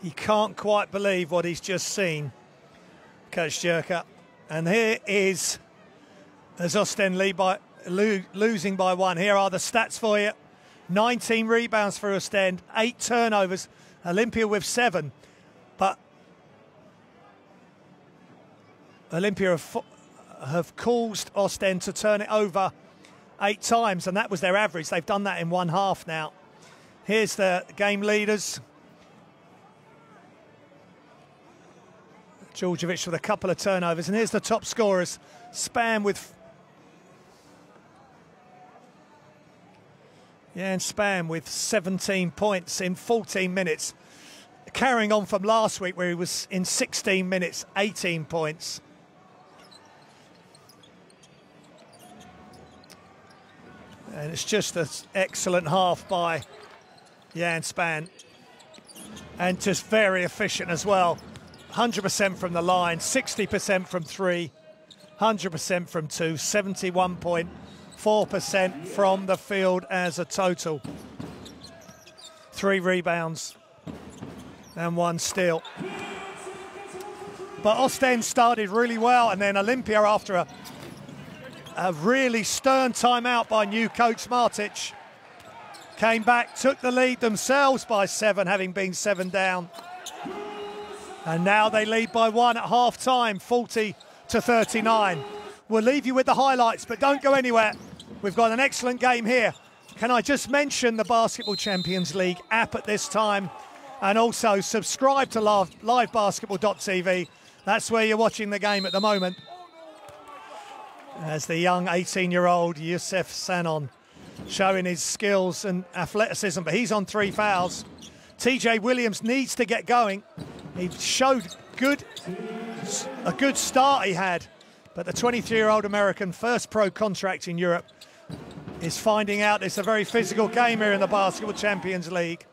He can't quite believe what he's just seen, Coach Tjurka. And here is, as Oostende losing by 1. Here are the stats for you. 19 rebounds for Oostende, 8 turnovers. Olimpija with 7. But Olimpija have caused Oostende to turn it over 8 times, and that was their average. They've done that in one half now. Here's the game leaders. Djurdjevic with a couple of turnovers, and here's the top scorers. Spam with... Yeah, and Spam with 17 points in 14 minutes. Carrying on from last week where he was in 16 minutes, 18 points. And it's just an excellent half by Jan Spam. And just very efficient as well. 100% from the line, 60% from 3, 100% from 2, 71.4% from the field as a total. 3 rebounds and 1 steal. But Oostende started really well, and then Olimpija, after a really stern timeout by new coach Martic, came back, took the lead themselves by 7, having been 7 down. And now they lead by 1 at half-time, 40-39. We'll leave you with the highlights, but don't go anywhere. We've got an excellent game here. Can I just mention the Basketball Champions League app at this time? And also subscribe to livebasketball.tv. That's where you're watching the game at the moment. As the young 18-year-old Youssef Sanon showing his skills and athleticism, but he's on 3 fouls. TJ Williams needs to get going. He showed a good start he had, but the 23-year-old American, first pro contract in Europe, is finding out it's a very physical game here in the Basketball Champions League.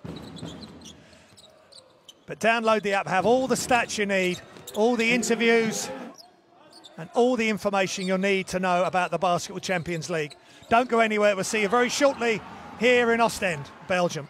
But download the app, have all the stats you need, all the interviews, and all the information you'll need to know about the Basketball Champions League. Don't go anywhere. We'll see you very shortly here in Ostend, Belgium.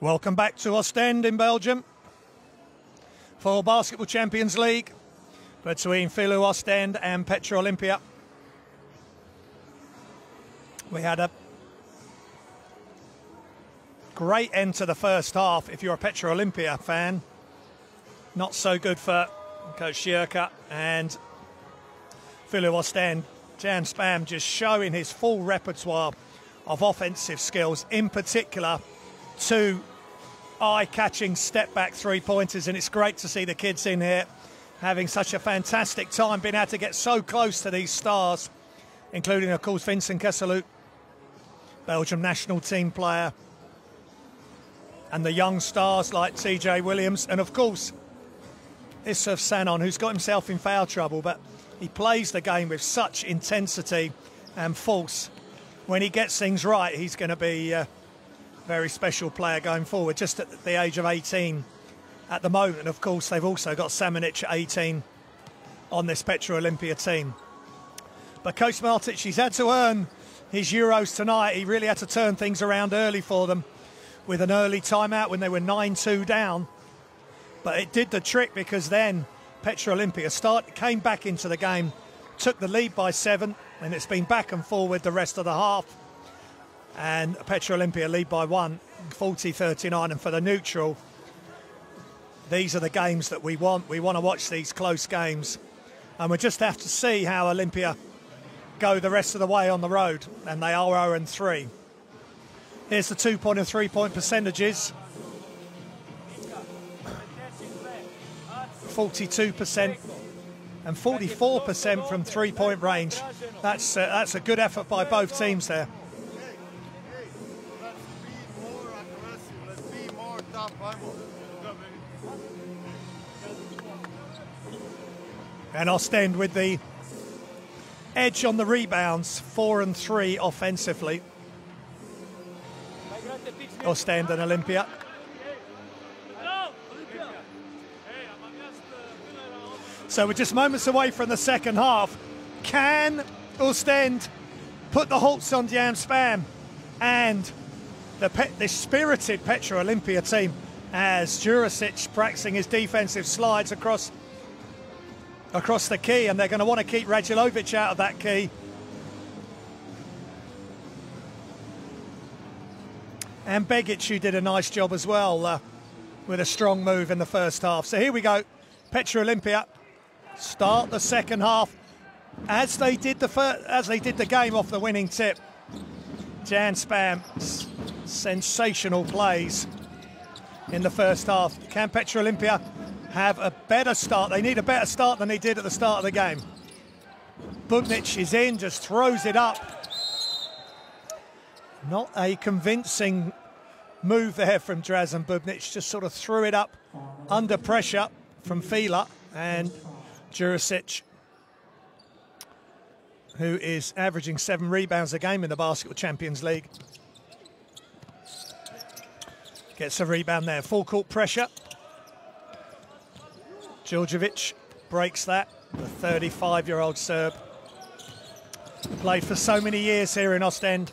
Welcome back to Ostende in Belgium for Basketball Champions League between Filou Oostende and Petrol Olimpija. We had a great end to the first half if you're a Petrol Olimpija fan. Not so good for Coach Sjurka and Filou Oostende. Jan Spam just showing his full repertoire of offensive skills, in particular two eye-catching step-back three-pointers, and it's great to see the kids in here having such a fantastic time, being able to get so close to these stars, including, of course, Vincent Kesseluk, Belgium national team player, and the young stars like TJ Williams, and, of course, Issouf Sanon, who's got himself in foul trouble, but he plays the game with such intensity and force. When he gets things right, he's going to be very special player going forward, just at the age of 18 at the moment. And of course, they've also got Samanic at 18 on this Petrol Olimpija team. But Coach Martic, he's had to earn his Euros tonight. He really had to turn things around early for them with an early timeout when they were 9-2 down. But it did the trick, because then Petrol Olimpija came back into the game, took the lead by 7, and it's been back and forward the rest of the half. And Petrol Olimpija lead by 1, 40-39. And for the neutral, these are the games that we want. We want to watch these close games. And we just have to see how Olimpija go the rest of the way on the road. And they are 0-3. Here's the 2-point and 3-point percentages. 42% and 44% from three-point range. That's a good effort by both teams there. And Ostende with the edge on the rebounds, 4-3 offensively. Ostende and Olimpija. So we're just moments away from the second half. Can Oostende put the halts on Jan Spam and the spirited Petrol Olimpija team, as Jurisic practicing his defensive slides across the key, and they're going to want to keep Radulovic out of that key. And Begic, who did a nice job as well with a strong move in the first half. So here we go. Petrol Olimpija start the second half as they did the game off the winning tip. Jan Spam, sensational plays in the first half. Can Petrol Olimpija have a better start? They need a better start than they did at the start of the game. Bubnic is in, just throws it up. Not a convincing move there from Drazen Bubnic, just sort of threw it up under pressure from Fila, and Jurisic, who is averaging 7 rebounds a game in the Basketball Champions League, gets a rebound there. Full court pressure. Djurdjevic breaks that, the 35-year-old Serb. Played for so many years here in Ostende.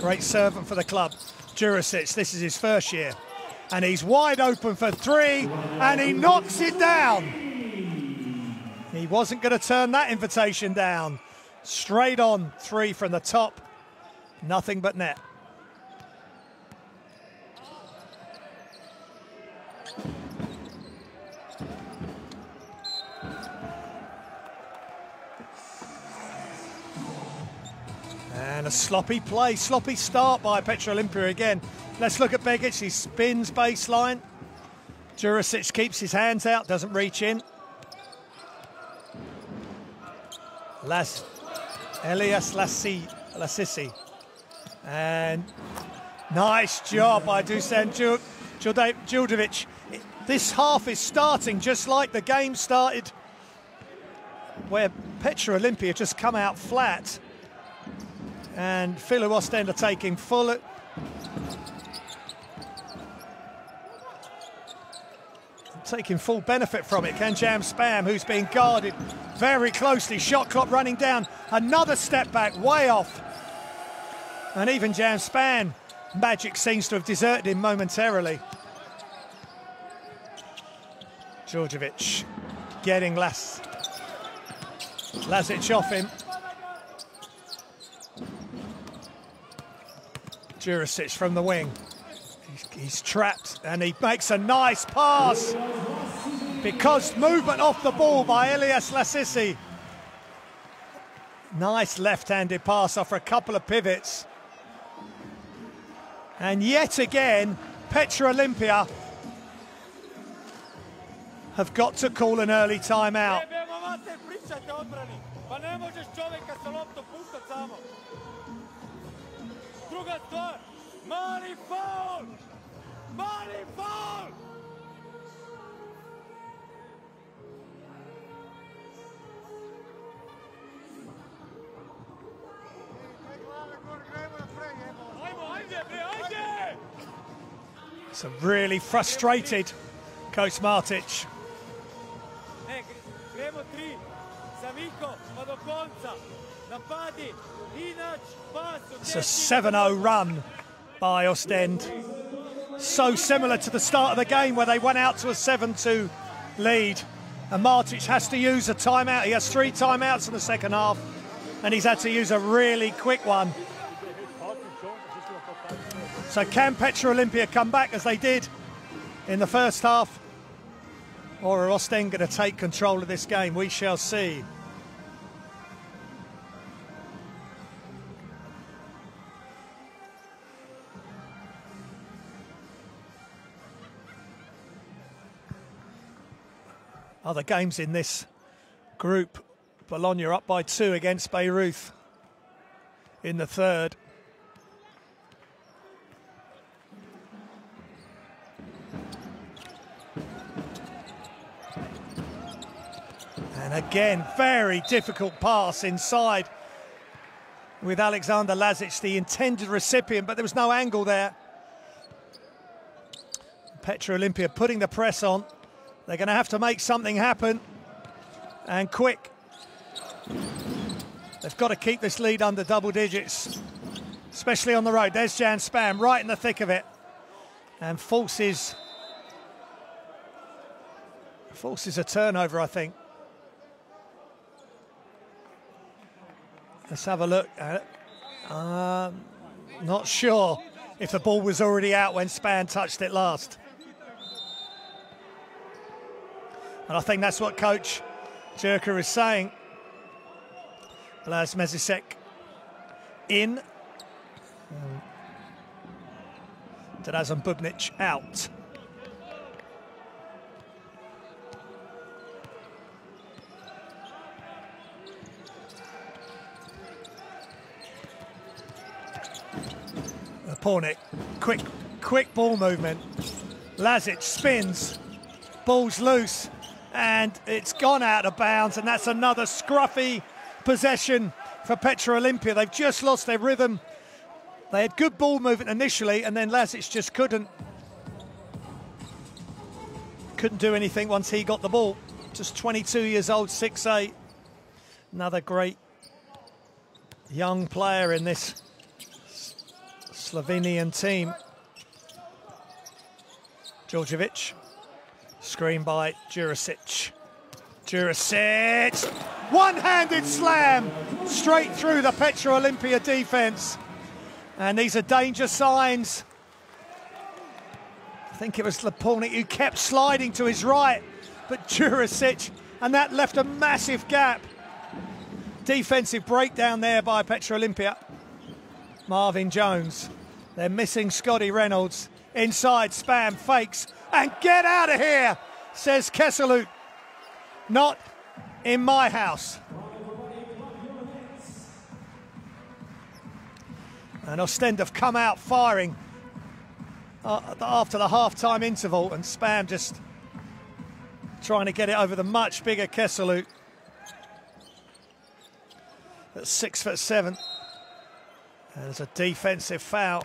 Great servant for the club. Jurisic, this is his first year. And he's wide open for 3, and he knocks it down. He wasn't going to turn that invitation down. Straight on 3 from the top. Nothing but net. And a sloppy play, sloppy start by Petrol Olimpija again. Let's look at Begic. He spins baseline. Jurisic keeps his hands out, doesn't reach in. Elias Lassisi. And nice job by Dusan Djurdjevic. This half is starting just like the game started, where Petrol Olimpija just come out flat. And Filou Oostende are taking full benefit from it. Can Jan Spam, who's being guarded very closely, shot clock running down, another step back, way off. And even Jan Spam magic seems to have deserted him momentarily. Djordjevic getting Lazic off him. Jurisic from the wing. He's trapped and he makes a nice pass because movement off the ball by Elias Lassisi. Nice left-handed pass after a couple of pivots. And yet again, Petrol Olimpija have got to call an early timeout. It's a really frustrated Coach Martic. It's a 7-0 run by Oostende. So similar to the start of the game where they went out to a 7-2 lead. And Martic has to use a timeout. He has 3 timeouts in the second half. And he's had to use a really quick one. So can Petrol Olimpija come back as they did in the first half? Or are Oostende going to take control of this game? We shall see. Other games in this group. Bologna up by 2 against Bayreuth in the third. And again, very difficult pass inside with Alexander Lazic, the intended recipient, but there was no angle there. Petrol Olimpija putting the press on. They're going to have to make something happen, and quick. They've got to keep this lead under double digits, especially on the road. There's Jan Spam right in the thick of it, and forces a turnover, I think. Let's have a look at it. Not sure if the ball was already out when Span touched it last. And I think that's what Coach Jerker is saying. Blaž Mezisek in. Drazan Bubnic out. Pornik, quick ball movement. Lazic spins, ball's loose, and it's gone out of bounds, and that's another scruffy possession for Petrol Olimpija. They've just lost their rhythm. They had good ball movement initially, and then Lazic just couldn't do anything once he got the ball. Just 22 years old, 6'8". Another great young player in this Slovenian team. Djordjevic, screen by Jurisic. Jurisic, one-handed slam straight through the Petrol Olimpija defence. And these are danger signs. I think it was Lepornik who kept sliding to his right, but Jurisic, and that left a massive gap. Defensive breakdown there by Petrol Olimpija. Marvin Jones. They're missing Scotty Reynolds. Inside, Spam fakes. And get out of here, says Kesselut. Not in my house. And Oostende have come out firing after the half-time interval, and Spam just trying to get it over the much bigger Kesselut. At 6'7". There's a defensive foul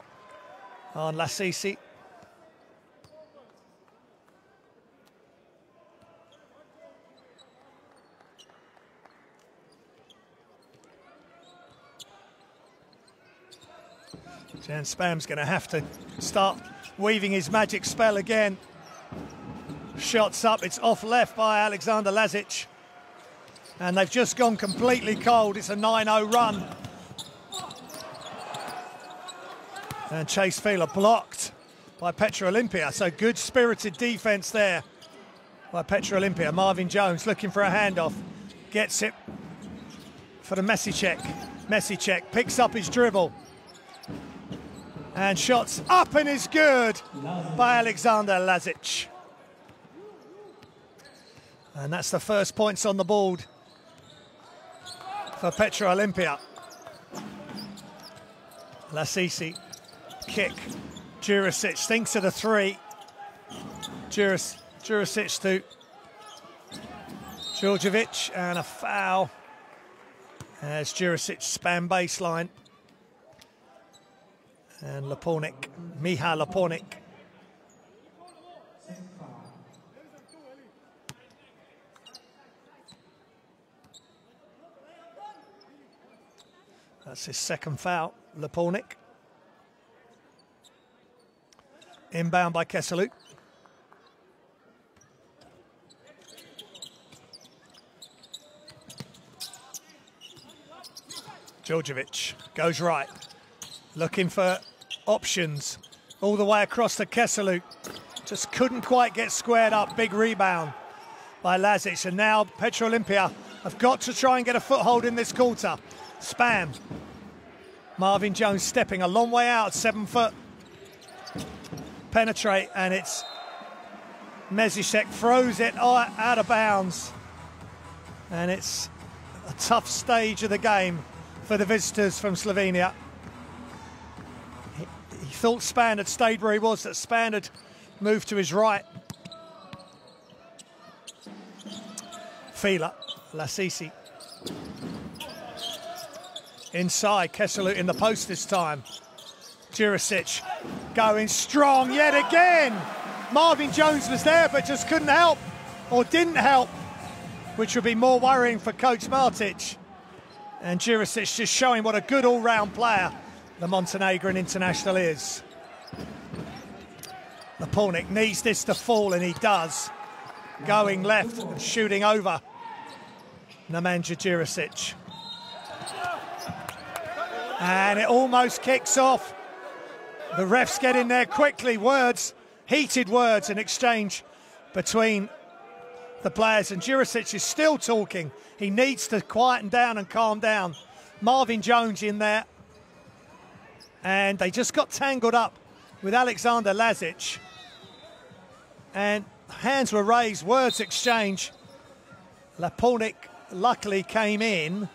on Lassisi. Jan Spam's going to have to start weaving his magic spell again. Shots up, it's off left by Alexander Lazic. And they've just gone completely cold. It's a 9-0 run. And Chase Filou blocked by Petrol Olimpija. So good spirited defence there by Petrol Olimpija. Marvin Jones looking for a handoff. Gets it for the Mesicek. Mesicek picks up his dribble. And shots up and is good by Alexander Lazic. And that's the first points on the board for Petrol Olimpija. Lasisi, kick. Jurisic thinks of the three. Jurisic to Djordjevic, and a foul as Jurisic spam baseline. And Lepornik, Miha Lepornik. That's his second foul, Lepornik. Inbound by Kesselou. Djordjevic goes right, looking for options all the way across to Kesselou. Just couldn't quite get squared up. Big rebound by Lazic. And now Petrol Olimpija have got to try and get a foothold in this quarter. Spam. Marvin Jones stepping a long way out, 7 foot. Penetrate, and it's Mesicek throws it out of bounds. And it's a tough stage of the game for the visitors from Slovenia. He thought Span had stayed where he was, that Span had moved to his right. Fila, Lasisi. Inside, Kesselou in the post this time. Jurisic going strong yet again. Marvin Jones was there but just couldn't help, or didn't help, which would be more worrying for Coach Martic. And Jurisic just showing what a good all-round player the Montenegrin international is. Lepornik needs this to fall, and he does. Going left and shooting over Nemanja Jurisic. And it almost kicks off. The refs get in there quickly. Heated words in exchange between the players. And Jurisic is still talking. He needs to quieten down and calm down. Marvin Jones in there. And they just got tangled up with Alexander Lazic. And hands were raised, words exchanged. Lepornik luckily came in.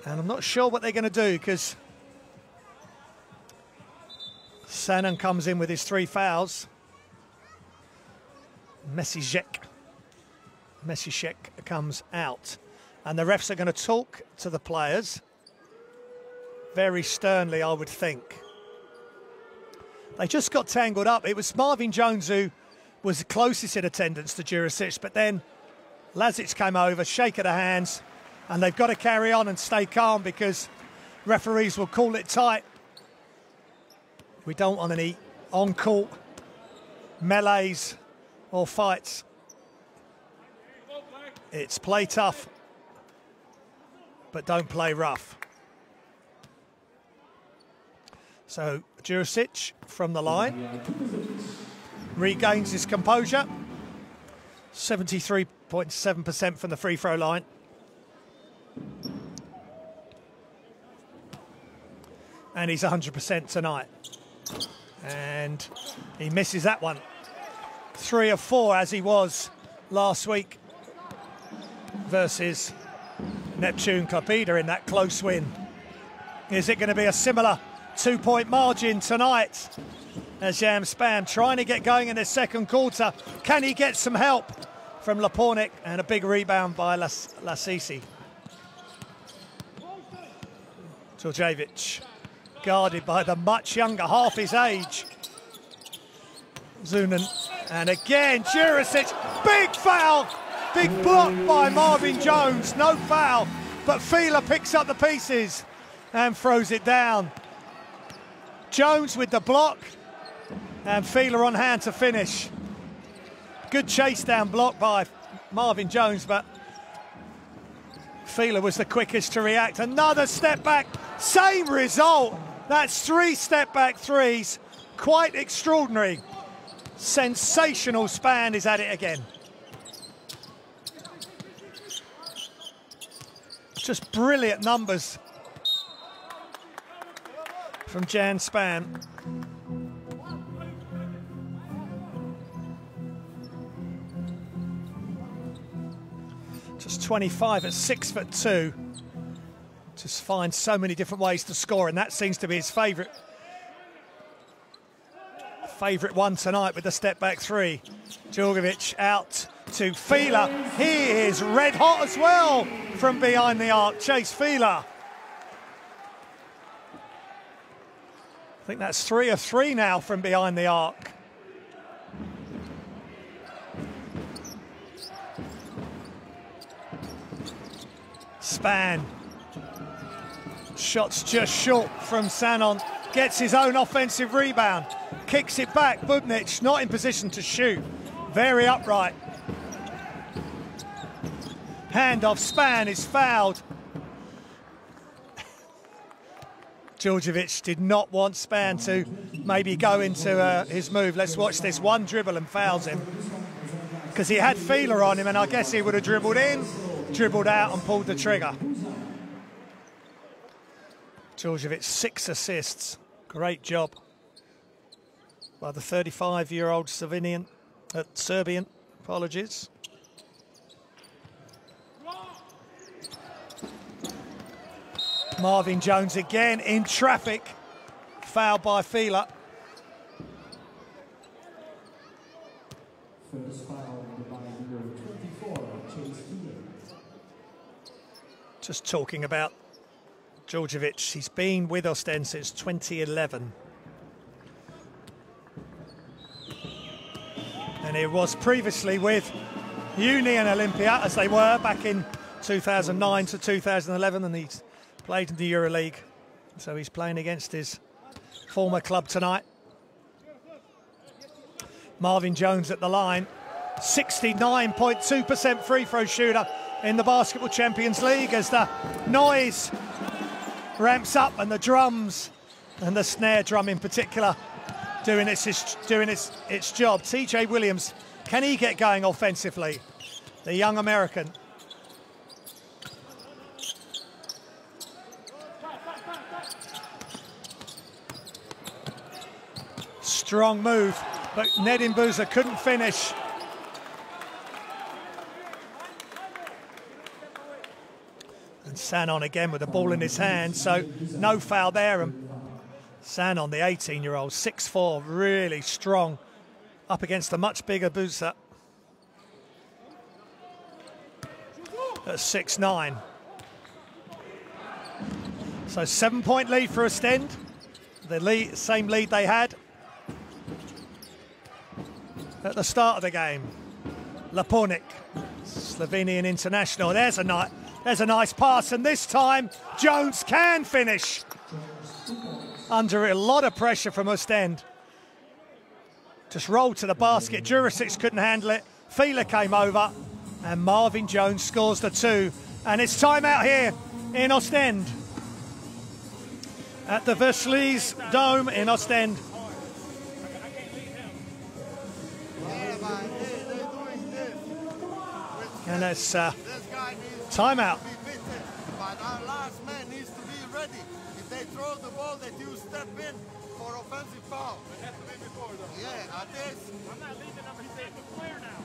And I'm not sure what they're going to do, because Sanan comes in with his 3 fouls. Mesicek comes out. And the refs are going to talk to the players. Very sternly, I would think. They just got tangled up. It was Marvin Jones who was closest in attendance to Jurisic, but then Lazic came over, shake of the hands, and they've got to carry on and stay calm, because referees will call it tight. We don't want any on-court melees or fights. It's play tough, but don't play rough. So Jurisic from the line regains his composure. 73.7% from the free throw line. And he's 100% tonight. And he misses that one. 3 of 4 as he was last week versus Neptune Klaipeda in that close win. Is it going to be a similar 2-point margin tonight as Jan Spam trying to get going in the second quarter? Can he get some help from Lepornik? And a big rebound by Lasisi. Djordjevic guarded by the much younger, half his age, Zunan. And again, Jurisic, big foul, big block by Marvin Jones, no foul, but Fila picks up the pieces and throws it down. Jones with the block, and Filou on hand to finish. Good chase down block by Marvin Jones, but Filou was the quickest to react. Another step back, same result. That's 3 step back threes. Quite extraordinary. Sensational. Span is at it again. Just brilliant numbers from Jan Span. Just 25 at 6'2". Just finds so many different ways to score, and that seems to be his favourite one tonight with the step back 3. Djurjevic out to Filou. He is red hot as well from behind the arc. Chase Filou. I think that's 3 of 3 now from behind the arc. Span. Shots just short from Sanon. Gets his own offensive rebound. Kicks it back. Bubnic not in position to shoot. Very upright. Handoff. Span is fouled. Djurjevic did not want Span to maybe go into his move. Let's watch this. One dribble and fouls him. Because he had Filou on him, and I guess he would have dribbled in, dribbled out and pulled the trigger. Djurjevic, 6 assists. Great job by the 35-year-old Serbian. Apologies. Marvin Jones again in traffic. Fouled by Filou. Just talking about Djurjevic, he's been with Oostende since 2011. And he was previously with Union Olimpija, as they were back in 2009 to 2011, and he's played in the EuroLeague. So he's playing against his former club tonight. Marvin Jones at the line, 69.2% free throw shooter in the Basketball Champions League, as the noise ramps up and the drums and the snare drum in particular doing its job. TJ Williams, can he get going offensively? The young American. Strong move, but Nedim Boozer couldn't finish. And Sanon again with the ball in his hand, so no foul there. And Sanon, the 18-year-old, 6'4", really strong, up against a much bigger Boozer at 6'9". So 7-point lead for Oostende, the same lead they had at the start of the game. Lapornik, Slovenian international. There's a nice pass, and this time Jones can finish under a lot of pressure from Oostende. Just rolled to the basket. Jurisic couldn't handle it. Filou came over, and Marvin Jones scores the 2. And it's time out here in Oostende at the Verslys Dome in Oostende. And it's timeout. But our last man needs to be ready. If they throw the ball, that you step in for offensive foul. It has to be before, though. Yeah, at this. I'm not leading him. He's at the flare now.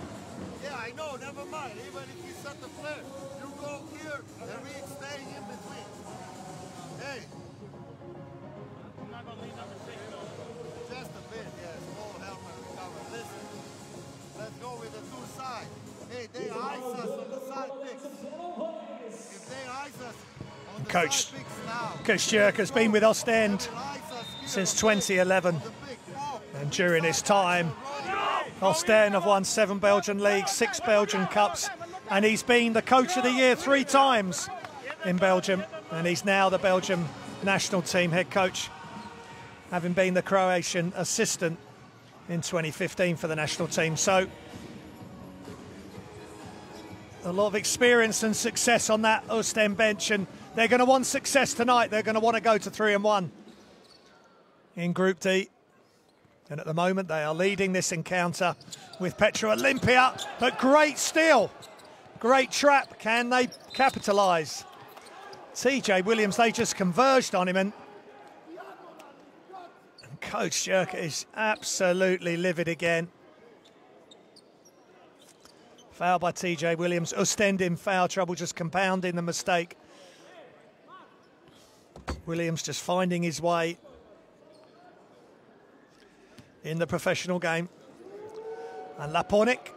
Yeah, I know. Never mind. Even if he set the flare, you go here and we stay in between. Hey. I'm not going to lead number 6, though. Just a bit, yeah. Small helmet recover. Listen. Let's go with the 2 sides. Hey, they ice us on the side picks. If they ice us on the Coach side picks now. Coach Jurk has been with Oostende since 2011. And during his time, Oostende have won 7 Belgian leagues, 6 Belgian cups, and he's been the coach of the year 3 times in Belgium, and he's now the Belgium national team head coach. having been the Croatian assistant in 2015 for the national team. So a lot of experience and success on that Oostende bench, and they're going to want success tonight. They're going to want to go to 3-1 in Group D. And at the moment, they are leading this encounter with Petrol Olimpija. But great steal, great trap. Can they capitalise? TJ Williams, they just converged on him, and Coach Jerker is absolutely livid again. Foul by TJ Williams. Oostende in foul trouble, just compounding the mistake. Williams just finding his way in the professional game. And Lapornik.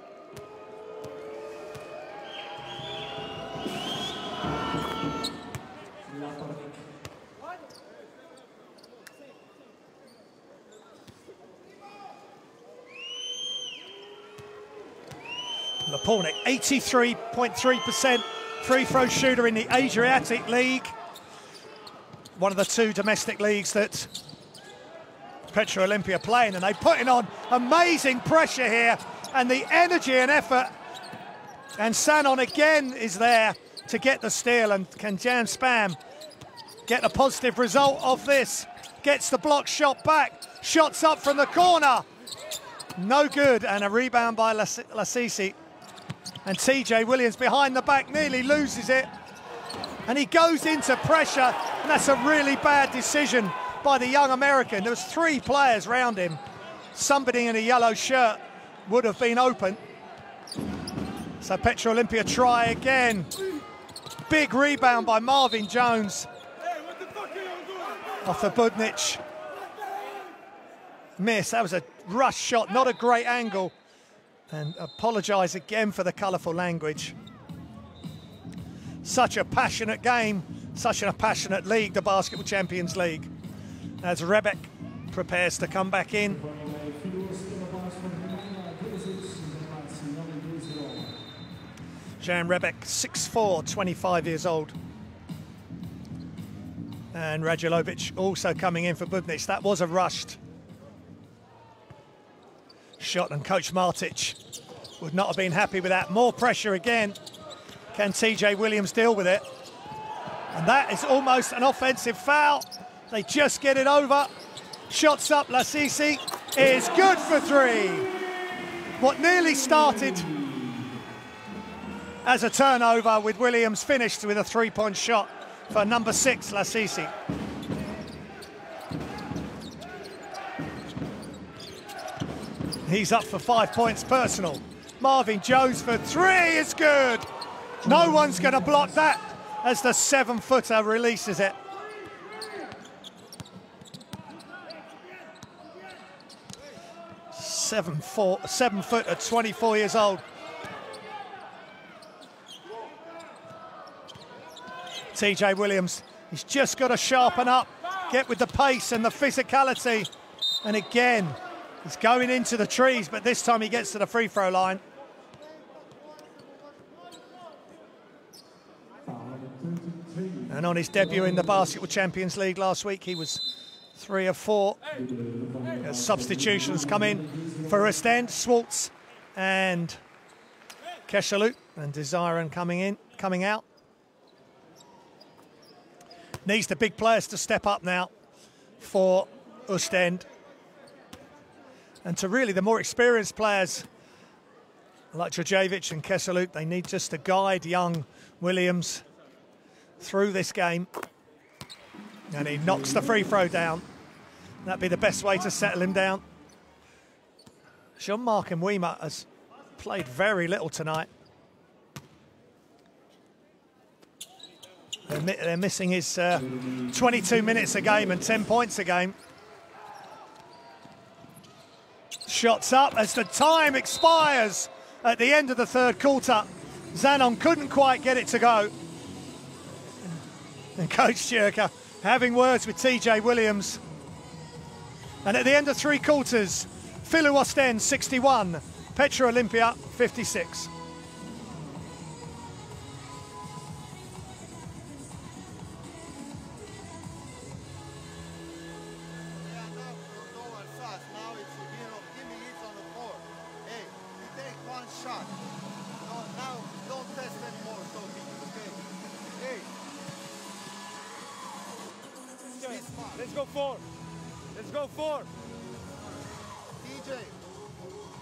Lapornik, 83.3% free throw shooter in the Adriatic League. One of the two domestic leagues that Petrol Olimpija playing, and they're putting on amazing pressure here, and the energy and effort. And Sanon again is there to get the steal, and can Jan Spam get a positive result of this? Gets the block shot back, shots up from the corner. No good, and a rebound by Lasisi. And TJ Williams behind the back nearly loses it. And he goes into pressure, and that's a really bad decision by the young American. There was 3 players round him. Somebody in a yellow shirt would have been open. So Petrol Olimpija try again. Big rebound by Marvin Jones. Off the Budnic. Miss, that was a rush shot, not a great angle. And apologise again for the colourful language. Such a passionate game, such a passionate league, the Basketball Champions League. As Rebek prepares to come back in. Jan Rebek, 6'4", 25 years old. And Radulovic also coming in for Budnic. That was a rushed shot, and Coach Martic would not have been happy with that. More pressure again. Can TJ Williams deal with it? And that is almost an offensive foul. They just get it over. Shots up, Lasisi is good for 3. What nearly started as a turnover with Williams finished with a 3-point shot for number 6, Lasisi. He's up for 5 points personal. Marvin Jones for 3 is good. No one's going to block that as the 7-footer releases it. 7 foot at 24 years old. TJ Williams, he's just got to sharpen up, get with the pace and the physicality. And again, he's going into the trees, but this time he gets to the free throw line. And on his debut in the Basketball Champions League last week, he was 3 of 4. As substitutions come in for Oostende, Swartz and Keshalut, and Desiren coming out. Needs the big players to step up now for Oostende. And to really the more experienced players like Drajevic and Keshalut, they need just to guide young Williams through this game. And he knocks the free throw down. That'd be the best way to settle him down. Jean-Marc Mwima has played very little tonight. They're missing his 22 minutes a game and 10 points a game. Shots up as the time expires at the end of the third quarter. Zanon couldn't quite get it to go. And Coach Jerker having words with TJ Williams. And at the end of 3 quarters, Filou Oostende 61, Petrol Olimpija 56. Let's go 4. Let's go 4. TJ,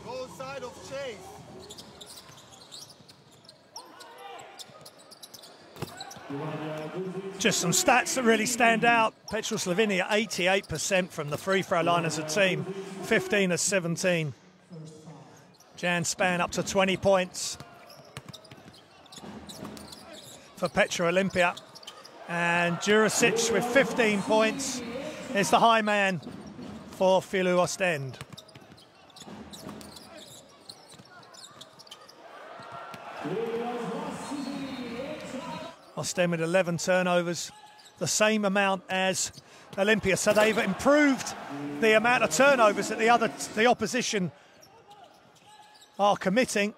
go side of Chase. Just some stats that really stand out. Petrol Slovenia 88% from the free throw line as a team, 15 of 17. Jan Span up to 20 points for Petrol Olimpija. And Jurisic with 15 points is the high man for Filou Oostende. Oostende with 11 turnovers, the same amount as Olimpija. So they've improved the amount of turnovers that the opposition are committing.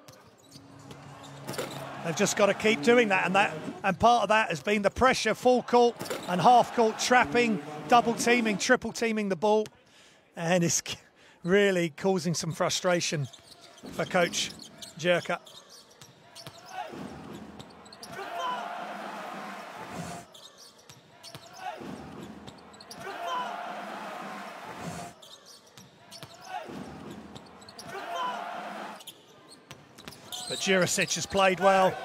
They've just got to keep doing that, and part of that has been the pressure, full court and half court trapping, double teaming, triple teaming the ball, and it's really causing some frustration for Coach Jerka. But Jurisic has played well.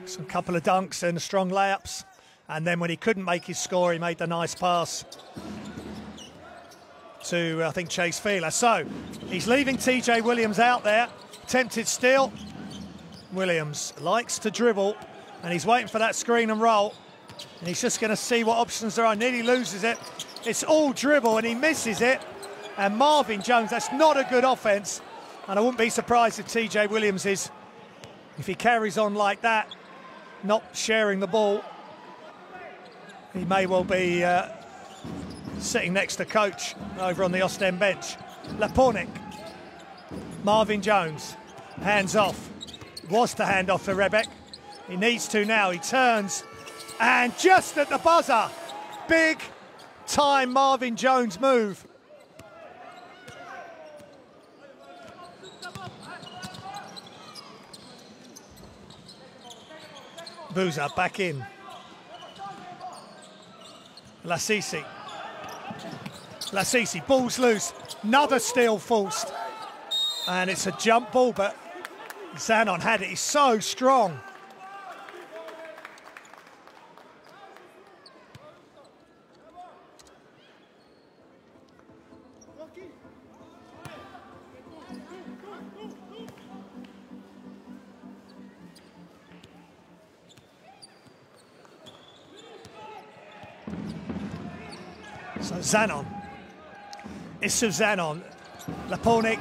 Some couple of dunks and strong layups. And then when he couldn't make his score, he made the nice pass to, I think, Chase Filou. So he's leaving TJ Williams out there. Tempted steal. Williams likes to dribble, and he's waiting for that screen and roll. And he's just going to see what options there are. Nearly loses it. It's all dribble, and he misses it. And Marvin Jones, that's not a good offense. And I wouldn't be surprised if TJ Williams if he carries on like that, not sharing the ball, he may well be sitting next to coach over on the Oostende bench. Lepornik, Marvin Jones, hands off. Was to hand off to Rebek. He needs to now. He turns, and just at the buzzer, big time Marvin Jones move. Boozer back in. Lasisi, ball's loose. Another steal forced. And it's a jump ball, but Zanon had it. He's so strong. So Zanon, Issu Zanon, Lepornik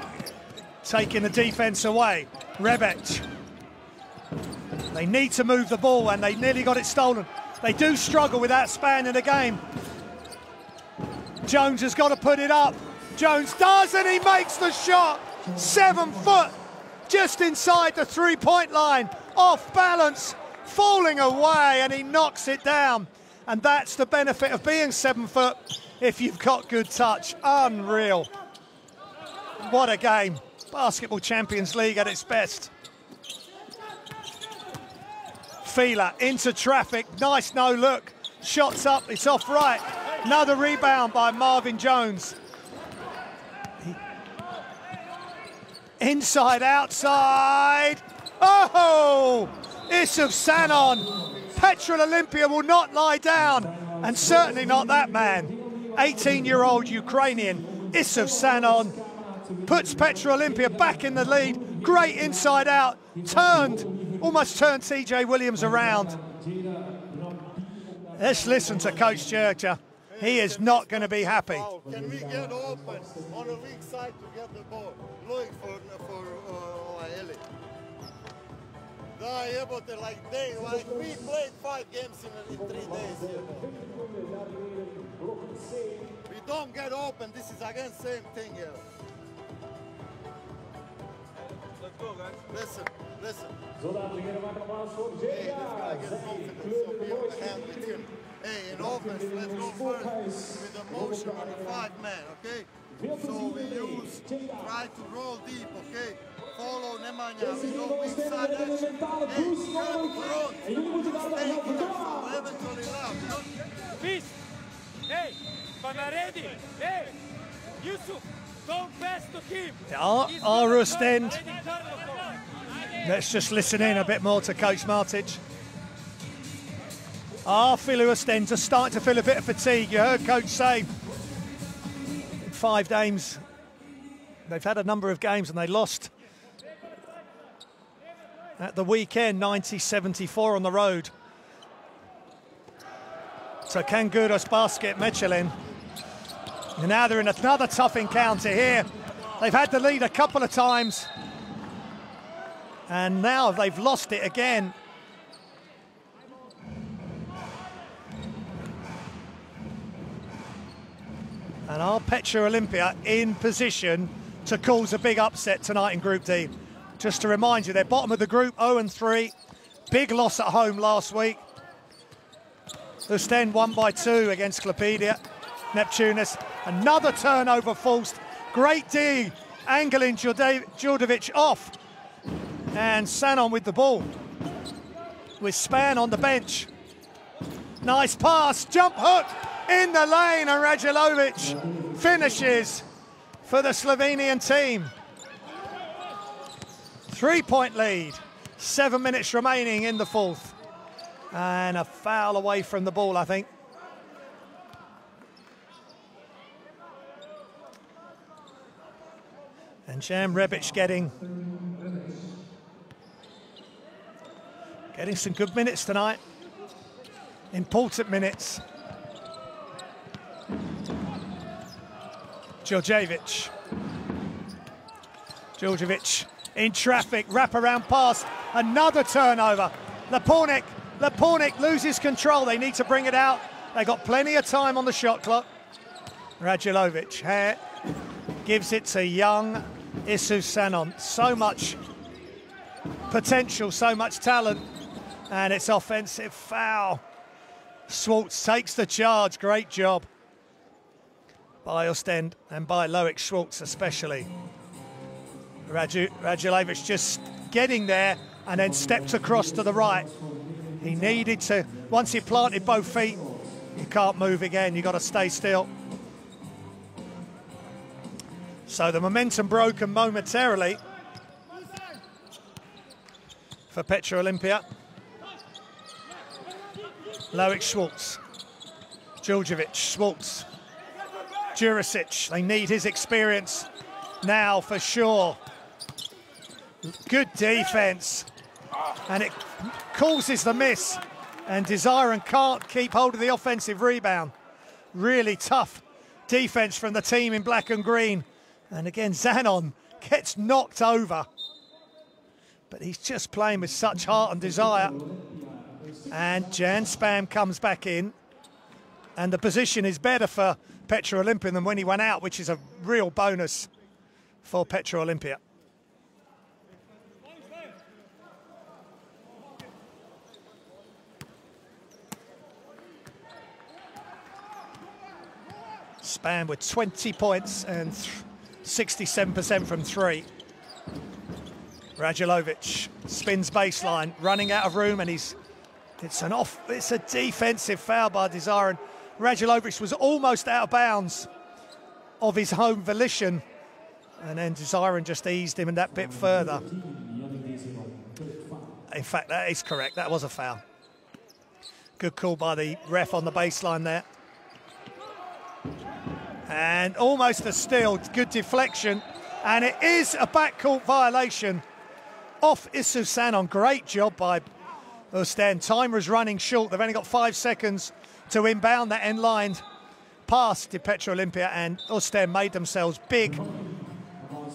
taking the defence away. Rebec, they need to move the ball, and they nearly got it stolen. They do struggle with that span in the game. Jones has got to put it up. Jones does, and he makes the shot. 7 foot, just inside the three-point line, off balance, falling away, and he knocks it down. And that's the benefit of being 7 foot. If you've got good touch, unreal. What a game. Basketball Champions League at its best. Fila into traffic, nice no look. Shots up, it's off right. Another rebound by Marvin Jones. Inside, outside. Oh! Issu Zanon. Petrol Olimpija will not lie down, and certainly not that man. 18-year-old Ukrainian Issu Zanon puts Petrol Olimpija back in the lead. Great inside out, almost turned TJ Williams around. Let's listen to Coach Jerka. He is not going to be happy. Can we get open on the weak side to get the ball? Look for Eli. Like we played 5 games in 3 days here. We don't get open. This is again same thing here. Let's go, guys. Listen. Hey, this guy gets confidence, so be on the hand with him. Hey, in offense, let's go first with the motion on the 5-man, okay? So we try to roll deep, okay? Follow Nemanja Spanja, we go inside action. Hey, you got front. Stay here, so eventually love. Peace. Hey, Panaredi. Hey, Yusuf, don't pass to him. Oostende. Let's just listen in a bit more to Coach Martic. Filou Oostende are starting to feel a bit of fatigue. You heard Coach say in 5 games, they've had a number of games and they lost at the weekend, 90-74 on the road. So Canguros Basket Mechelen. And now they're in another tough encounter here. They've had the lead a couple of times. And now they've lost it again. And are Petrol Olimpija in position to cause a big upset tonight in Group D? Just to remind you, they're bottom of the group, 0-3. Big loss at home last week. Oostende won by 2 against Klapedia. Neptunus, another turnover forced. Great D, angling Djurdjevic off. And Sanon with the ball. With Span on the bench. Nice pass, jump hook in the lane, and Radulovic finishes for the Slovenian team. 3-point lead, 7 minutes remaining in the fourth. And a foul away from the ball, I think. And Jan Rebic getting some good minutes tonight. Important minutes. Djurdjevic in traffic, wrap-around pass, another turnover. Lepornik loses control. They need to bring it out. They got plenty of time on the shot clock. Radulovic gives it to young Isu Sanon. So much potential, so much talent, and it's offensive foul. Schwartz takes the charge. Great job by Oostende and by Loic Schwartz especially. Radulovic just getting there and then stepped across to the right. He needed to, once he planted both feet, you can't move again, you've got to stay still. So the momentum broken momentarily for Petrol Olimpija. Loic Schwartz, Djurdjevic, Schwartz, Jurisic, they need his experience now for sure. Good defense, and it causes the miss, and Desiren can't keep hold of the offensive rebound. Really tough defense from the team in black and green. And again, Zanon gets knocked over, but he's just playing with such heart and desire. And Jan Spam comes back in, and the position is better for Petrol Olimpija than when he went out, which is a real bonus for Petrol Olimpija. Spam with 20 points and 67% from 3. Radulovic spins baseline, running out of room, and it's a defensive foul by Desiren. Radulovic was almost out of bounds of his home volition, and then Desiren just eased him that bit further. In fact, that is correct, that was a foul. Good call by the ref on the baseline there. And almost a steal, good deflection, and it is a backcourt violation off Isu Sanon. Great job by Oostende. Time was running short. They've only got 5 seconds to inbound that end line pass to Petrol Olimpija, and Oostende made themselves big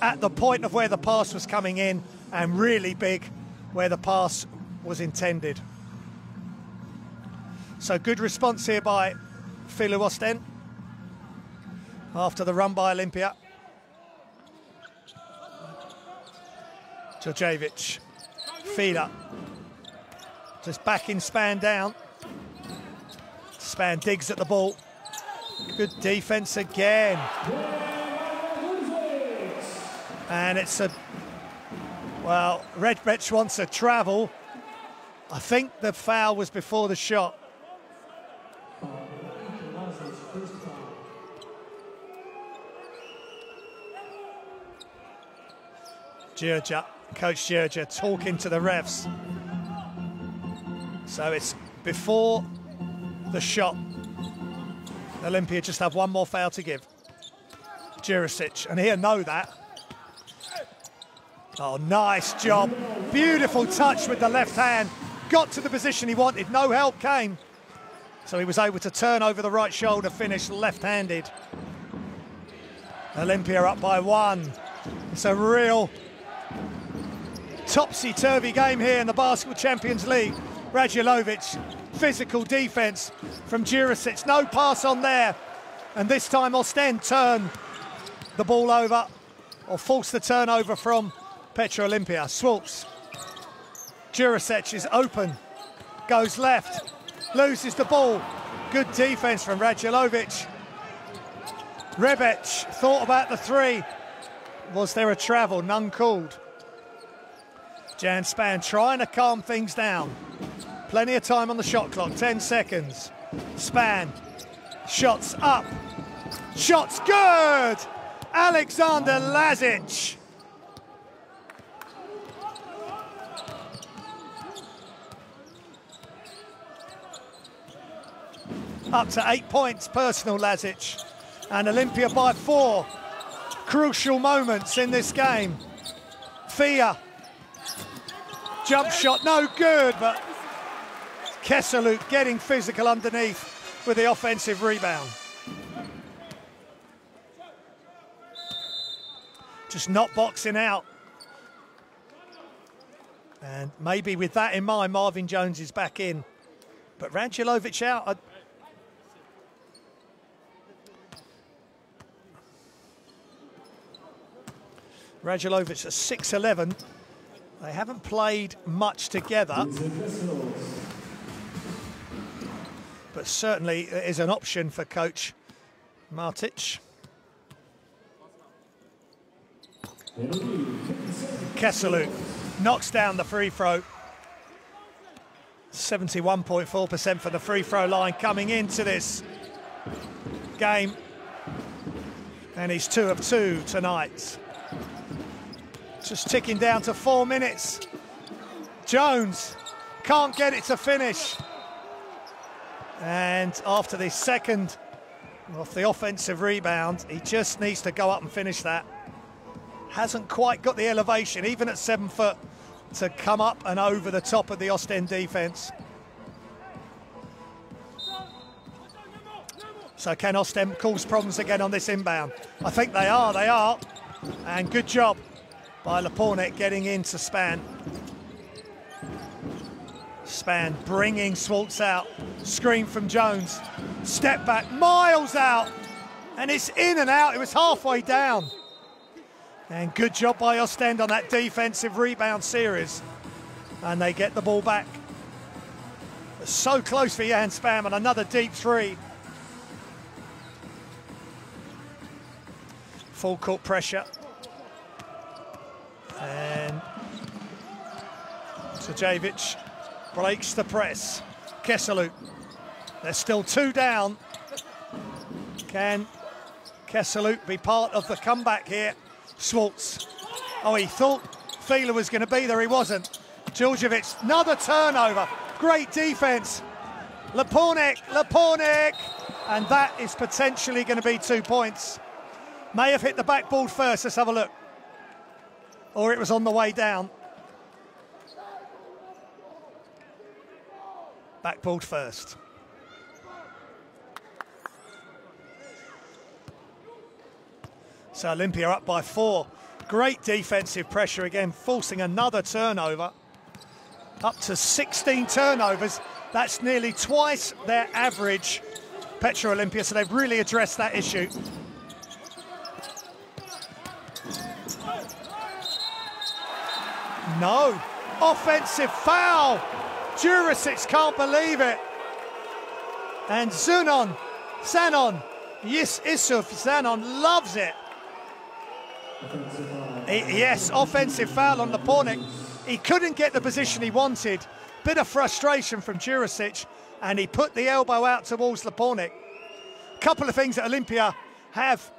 at the point of where the pass was coming in, and really big where the pass was intended. So good response here by Filou Oostende after the run by Olimpija. Djurdjevic, feeder, just backing Span down. Span digs at the ball. Good defense again. And it's a Well, Redbech wants a travel. I think the foul was before the shot. Georgia, Coach Georgia talking to the refs. So it's before the shot. Olimpija just have one more foul to give. Jurisic, and he'll know that. Oh, nice job. Beautiful touch with the left hand. Got to the position he wanted, no help came. So he was able to turn over the right shoulder, finish left-handed. Olimpija up by 1. It's a real topsy-turvy game here in the Basketball Champions League. Radulovic, physical defense from Jurisic, no pass on there. And this time Oostende turn the ball over, or force the turnover from Petrol Olimpija. Swalps. Jurisic is open, goes left, loses the ball. Good defense from Radulovic. Rebec thought about the 3. Was there a travel? None called. Jan Span trying to calm things down. Plenty of time on the shot clock, 10 seconds. Span, shots up. Shots good! Alexander Lazic. Up to 8 points, personal Lazic. And Olimpija by 4. Crucial moments in this game. Fia. Jump shot, no good, but Kesseluk getting physical underneath with the offensive rebound. Just not boxing out. And maybe with that in mind, Marvin Jones is back in. But Radulovic out. Radulovic at 6'11". They haven't played much together. But certainly it is an option for Coach Martic. Kesseluk knocks down the free throw. 71.4% for the free throw line coming into this game. And he's 2 of 2 tonight. Just ticking down to 4 minutes. Jones can't get it to finish. And after the second off the offensive rebound, he just needs to go up and finish that. Hasn't quite got the elevation, even at 7 foot, to come up and over the top of the Oostende defence. So can Oostende cause problems again on this inbound? I think they are. And good job by Lepornik getting into Span. Span bringing Swalps out. Screen from Jones. Step back, miles out. And it's in and out. It was halfway down. And good job by Oostende on that defensive rebound series. And they get the ball back. So close for Jan Span, and another deep 3. Full court pressure. And Sajevic breaks the press. Kesseluk. They're still 2 down. Can Kesseluk be part of the comeback here? Swalps. Oh, he thought Filou was going to be there. He wasn't. Djordjevic, another turnover. Great defense. Lepornik. And that is potentially going to be 2 points. May have hit the backboard first. Let's have a look. Or it was on the way down. Backboard first. So Olimpija up by 4. Great defensive pressure again, forcing another turnover. Up to 16 turnovers. That's nearly twice their average, Petrol Olimpija, so they've really addressed that issue. No. Offensive foul. Jurisic can't believe it. And Zanon, Isuf Zanon loves it. Yes, offensive foul on Lepornik. He couldn't get the position he wanted. Bit of frustration from Jurisic, and he put the elbow out towards Lepornik. Couple of things that Olimpija have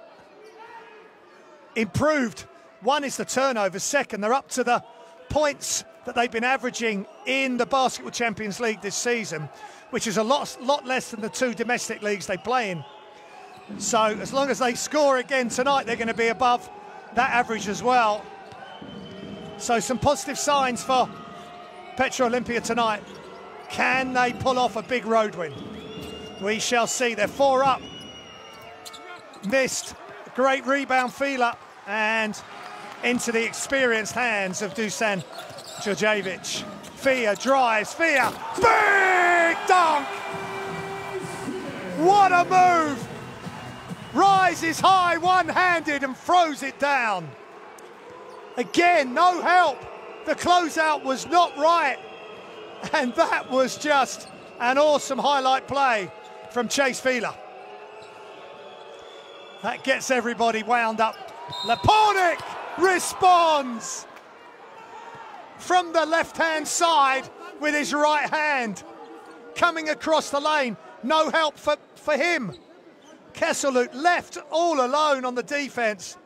improved. One is the turnover. Second, they're up to the points that they've been averaging in the Basketball Champions League this season, which is a lot less than the two domestic leagues they play in. So as long as they score again tonight, they're going to be above that average as well. So some positive signs for Petrol Olimpija tonight. Can they pull off a big road win? We shall see. They're 4 up. Missed. Great rebound, Filou, and into the experienced hands of Dusan Djordjevic. Fia drives. Fia, big dunk! What a move! Rises high, one-handed, and throws it down. Again, no help. The closeout was not right. And that was just an awesome highlight play from Chase Filou. That gets everybody wound up. Lepornik responds from the left-hand side with his right hand. Coming across the lane, no help for him. Kesseluk left all alone on the defense.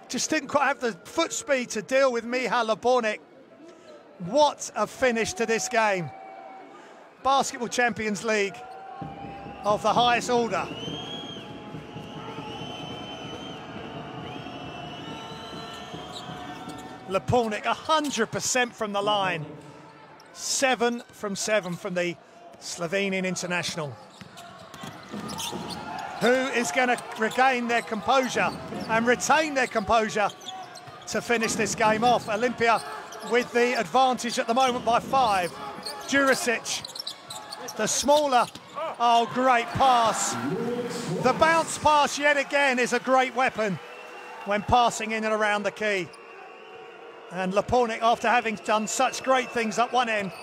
Just didn't quite have the foot speed to deal with Michal Lepornik. What a finish to this game. Basketball Champions League of the highest order. Lepornik 100% from the line. 7 from 7 from the Slovenian international. Who is going to regain their composure and retain their composure to finish this game off? Olimpija with the advantage at the moment by 5. Jurisic, the smaller, oh, great pass. The bounce pass yet again is a great weapon when passing in and around the key. And Lepornik, after having done such great things up one end,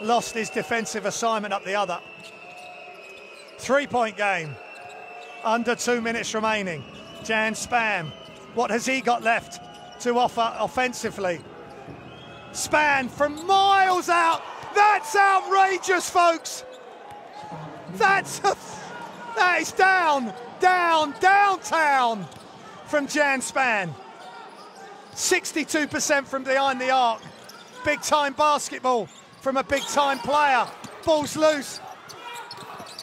lost his defensive assignment up the other. 3-point game. Under 2 minutes remaining. Jan Spam, what has he got left to offer offensively? Span from miles out. That's outrageous, folks. That is downtown from Jan Span. 62% from behind the arc. Big time basketball from a big time player. Ball's loose.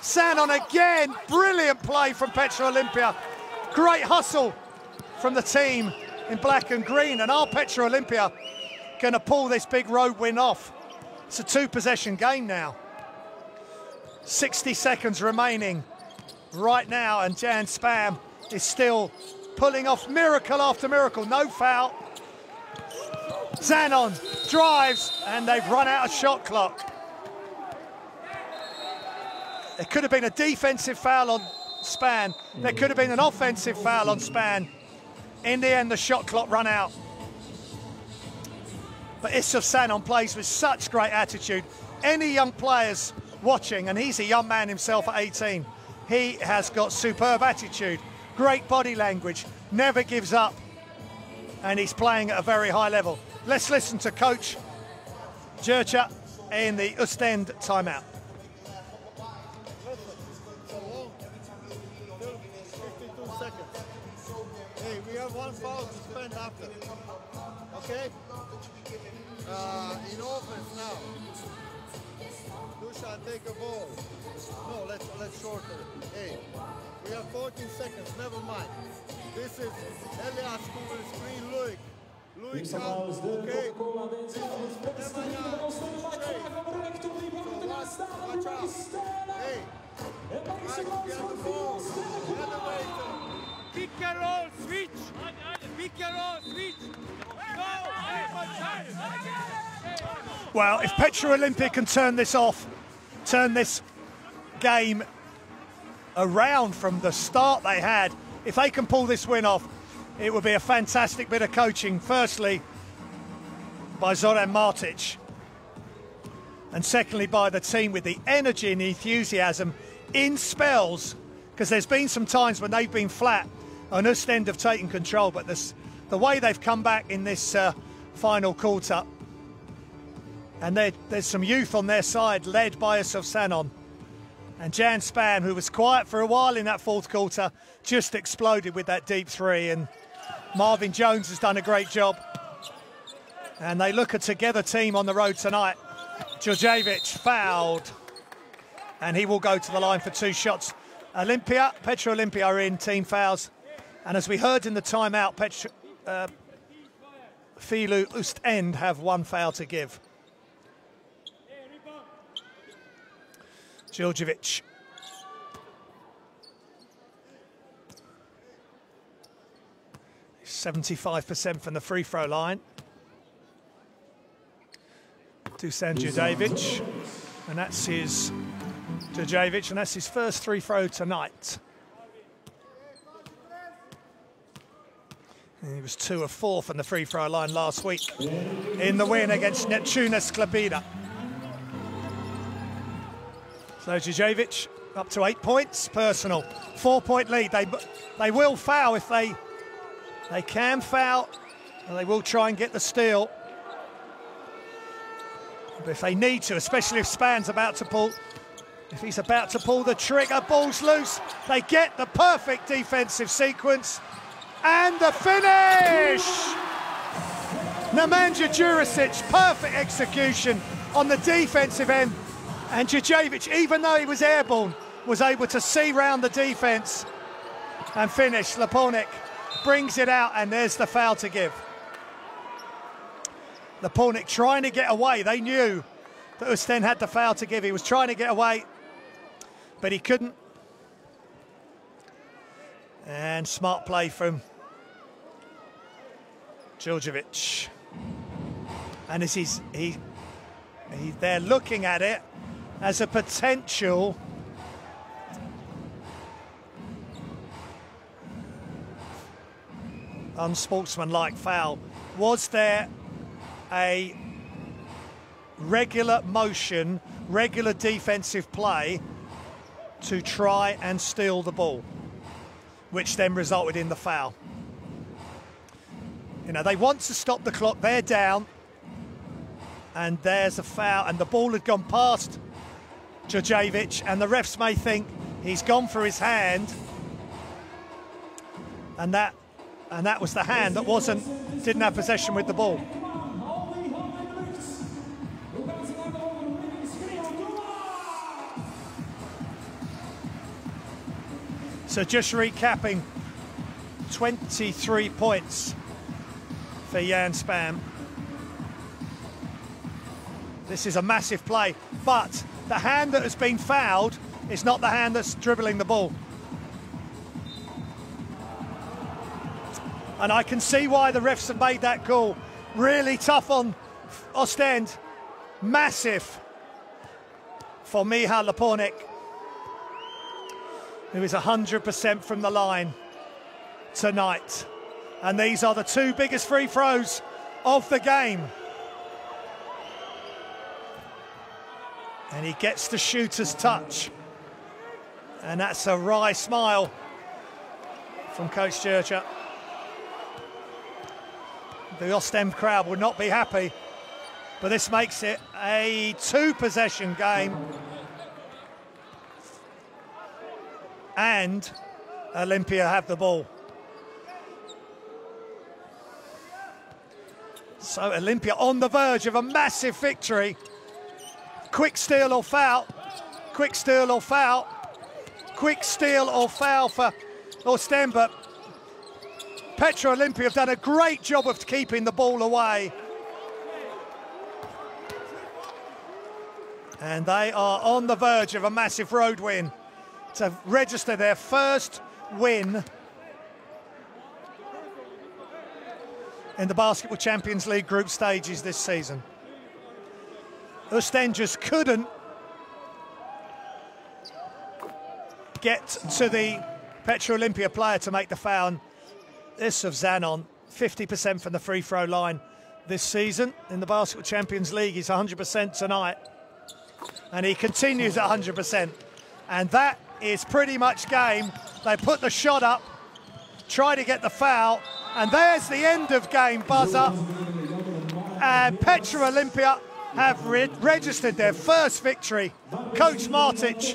Sanon again, brilliant play from Petrol Olimpija. Great hustle from the team in black and green, and are Petrol Olimpija going to pull this big road win off? It's a 2-possession game now. 60 seconds remaining right now, and Jan Spam is still pulling off miracle after miracle. No foul. Zanon drives, and they've run out of shot clock. There could have been a defensive foul on Span. There could have been an offensive foul on Span. In the end, the shot clock run out. But Isuf Sanon plays with such great attitude. Any young players watching, and he's a young man himself at 18, he has got superb attitude, great body language, never gives up, and he's playing at a very high level. Let's listen to Coach Jurcha in the Oostende timeout. One foul to spend after, okay? In offense now. Dusan, take a ball. No, let's shorten it. Hey, we have 14 seconds, never mind. This is Elias who will screen Luik. Luik comes, okay? This is watch out. Hey, try to get the ball. Elevator. Pick and roll, switch! Pick and roll, switch! Well, if Petrol Olimpija can turn this off, turn this game around from the start they had, if they can pull this win off, it would be a fantastic bit of coaching, firstly by Zoran Martic, and secondly by the team with the energy and the enthusiasm in spells, because there's been some times when they've been flat and Oostende have taken control, but the way they've come back in this final quarter. And there's some youth on their side, led by Yusuf Sanon. And Jan Spam, who was quiet for a while in that fourth quarter, just exploded with that deep three. And Marvin Jones has done a great job. And they look a together team on the road tonight. Djordjevic fouled. And he will go to the line for 2 shots. Petrol Olimpija are in team fouls. And as we heard in the timeout, Filou Oostende have 1 foul to give. Djordjevic. He's 75% from the free throw line. Dusan Djordjevic. And that's his Djordjevic, and that's his first free throw tonight. And he was 2 of 4 from the free throw line last week in the win against Neptunas Klaipėda. So Djordjevic up to 8 points, personal, 4-point lead. They will foul if they can foul, and they will try and get the steal. But if they need to, especially if Span's about to pull, if he's about to pull the trigger, ball's loose, they get the perfect defensive sequence and the finish! Nemanja Đurišić, perfect execution on the defensive end. And Djordjevic, even though he was airborne, was able to see round the defence and finish. Lepornik brings it out, and there's the foul to give. Lepornik trying to get away. They knew that Oostende had the foul to give. He was trying to get away, but he couldn't. And smart play from Djordjevic. And as they're looking at it as a potential unsportsmanlike foul. Was there a regular motion, regular defensive play to try and steal the ball, which then resulted in the foul? You know, they want to stop the clock, they're down, and there's a foul, and the ball had gone past Djordjevic, and the refs may think he's gone for his hand, and that was the hand that didn't have possession with the ball. So just recapping, 23 points for Jan Spam. This is a massive play, but the hand that has been fouled is not the hand that's dribbling the ball. And I can see why the refs have made that call. Really tough on Oostende. Massive for Michal Lepornik, who is 100% from the line tonight. And these are the 2 biggest free throws of the game. And he gets the shooter's touch. And that's a wry smile from Coach Jurcha. The Oostende crowd will not be happy, but this makes it a 2-possession game. And Olimpija have the ball. So Olimpija on the verge of a massive victory. Quick steal or foul. Quick steal or foul. Quick steal or foul for Oostende, but Petrol Olimpija have done a great job of keeping the ball away. And they are on the verge of a massive road win to register their first win in the Basketball Champions League group stages this season. Oostende just couldn't get to the Petrol Olimpija player to make the foul. This of Zanon, 50% from the free throw line this season in the Basketball Champions League. He's 100% tonight, and he continues at 100%. And that is pretty much game. They put the shot up, try to get the foul, And there's the end of game buzzer. And Petrol Olimpija have registered their first victory. Coach Martic,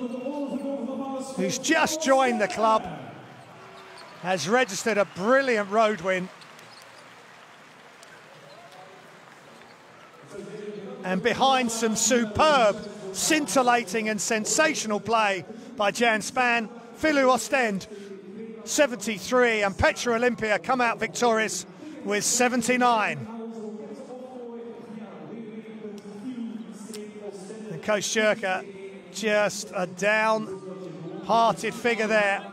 who's just joined the club, has registered a brilliant road win. And behind some superb, scintillating and sensational play by Jan Span, Filou Oostende 73 and Petrol Olimpija come out victorious with 79. And Coach Jerker, just a downhearted figure there.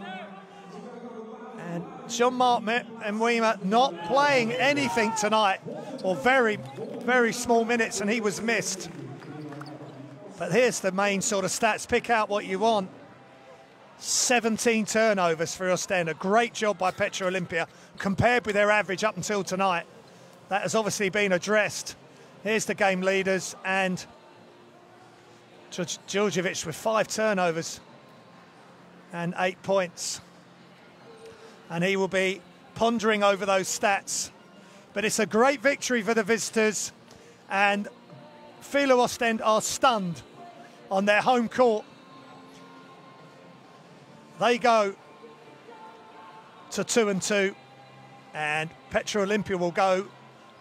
And Jean-Marc Mwima not playing anything tonight, or very, very small minutes, and he was missed. But here's the main sort of stats. Pick out what you want. 17 turnovers for Oostende. A great job by Petrol Olimpija compared with their average up until tonight. That has obviously been addressed. Here's the game leaders, and Djurdjevic with 5 turnovers and 8 points. And he will be pondering over those stats. But it's a great victory for the visitors, and Filou Oostende are stunned on their home court. They go to 2-2, and Petrol Olimpija will go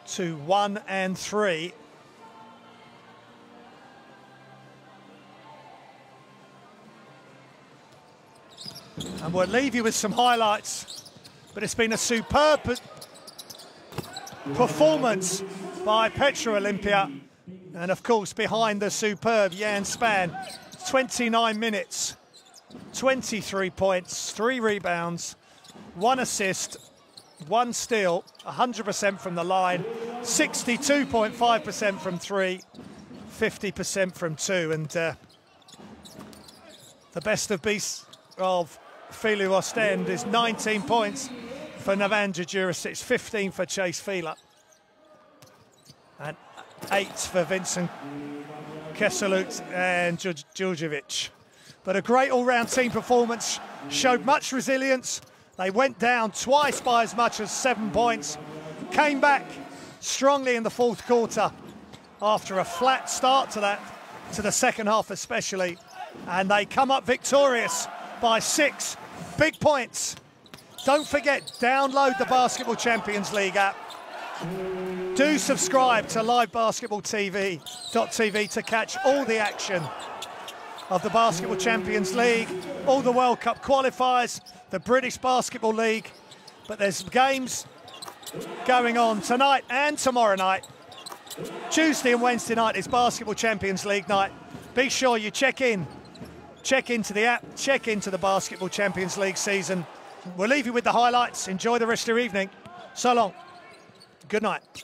to 1-3. And we'll leave you with some highlights, but it's been a superb performance by Petrol Olimpija, and of course behind the superb Jan Span. 29 minutes, 23 points, 3 rebounds, 1 assist, 1 steal, 100% from the line, 62.5% from 3, 50% from 2, and the best of beasts of Filou Oostende is 19 points for Navanja Djuricic, 15 for Chase Fila, and 8 for Vincent Keselut and Djurdjevic. But a great all-round team performance, showed much resilience. They went down twice by as much as 7 points, came back strongly in the fourth quarter after a flat start to the second half especially, and they come up victorious by 6 big points. Don't forget, download the Basketball Champions League app. Do subscribe to livebasketballtv.tv to catch all the action of the Basketball Champions League, all the World Cup qualifiers, the British Basketball League. But there's games going on tonight and tomorrow night. Tuesday and Wednesday night is Basketball Champions League night. Be sure you check into the app, check into the Basketball Champions League season. We'll leave you with the highlights. Enjoy the rest of your evening. So long. Good night.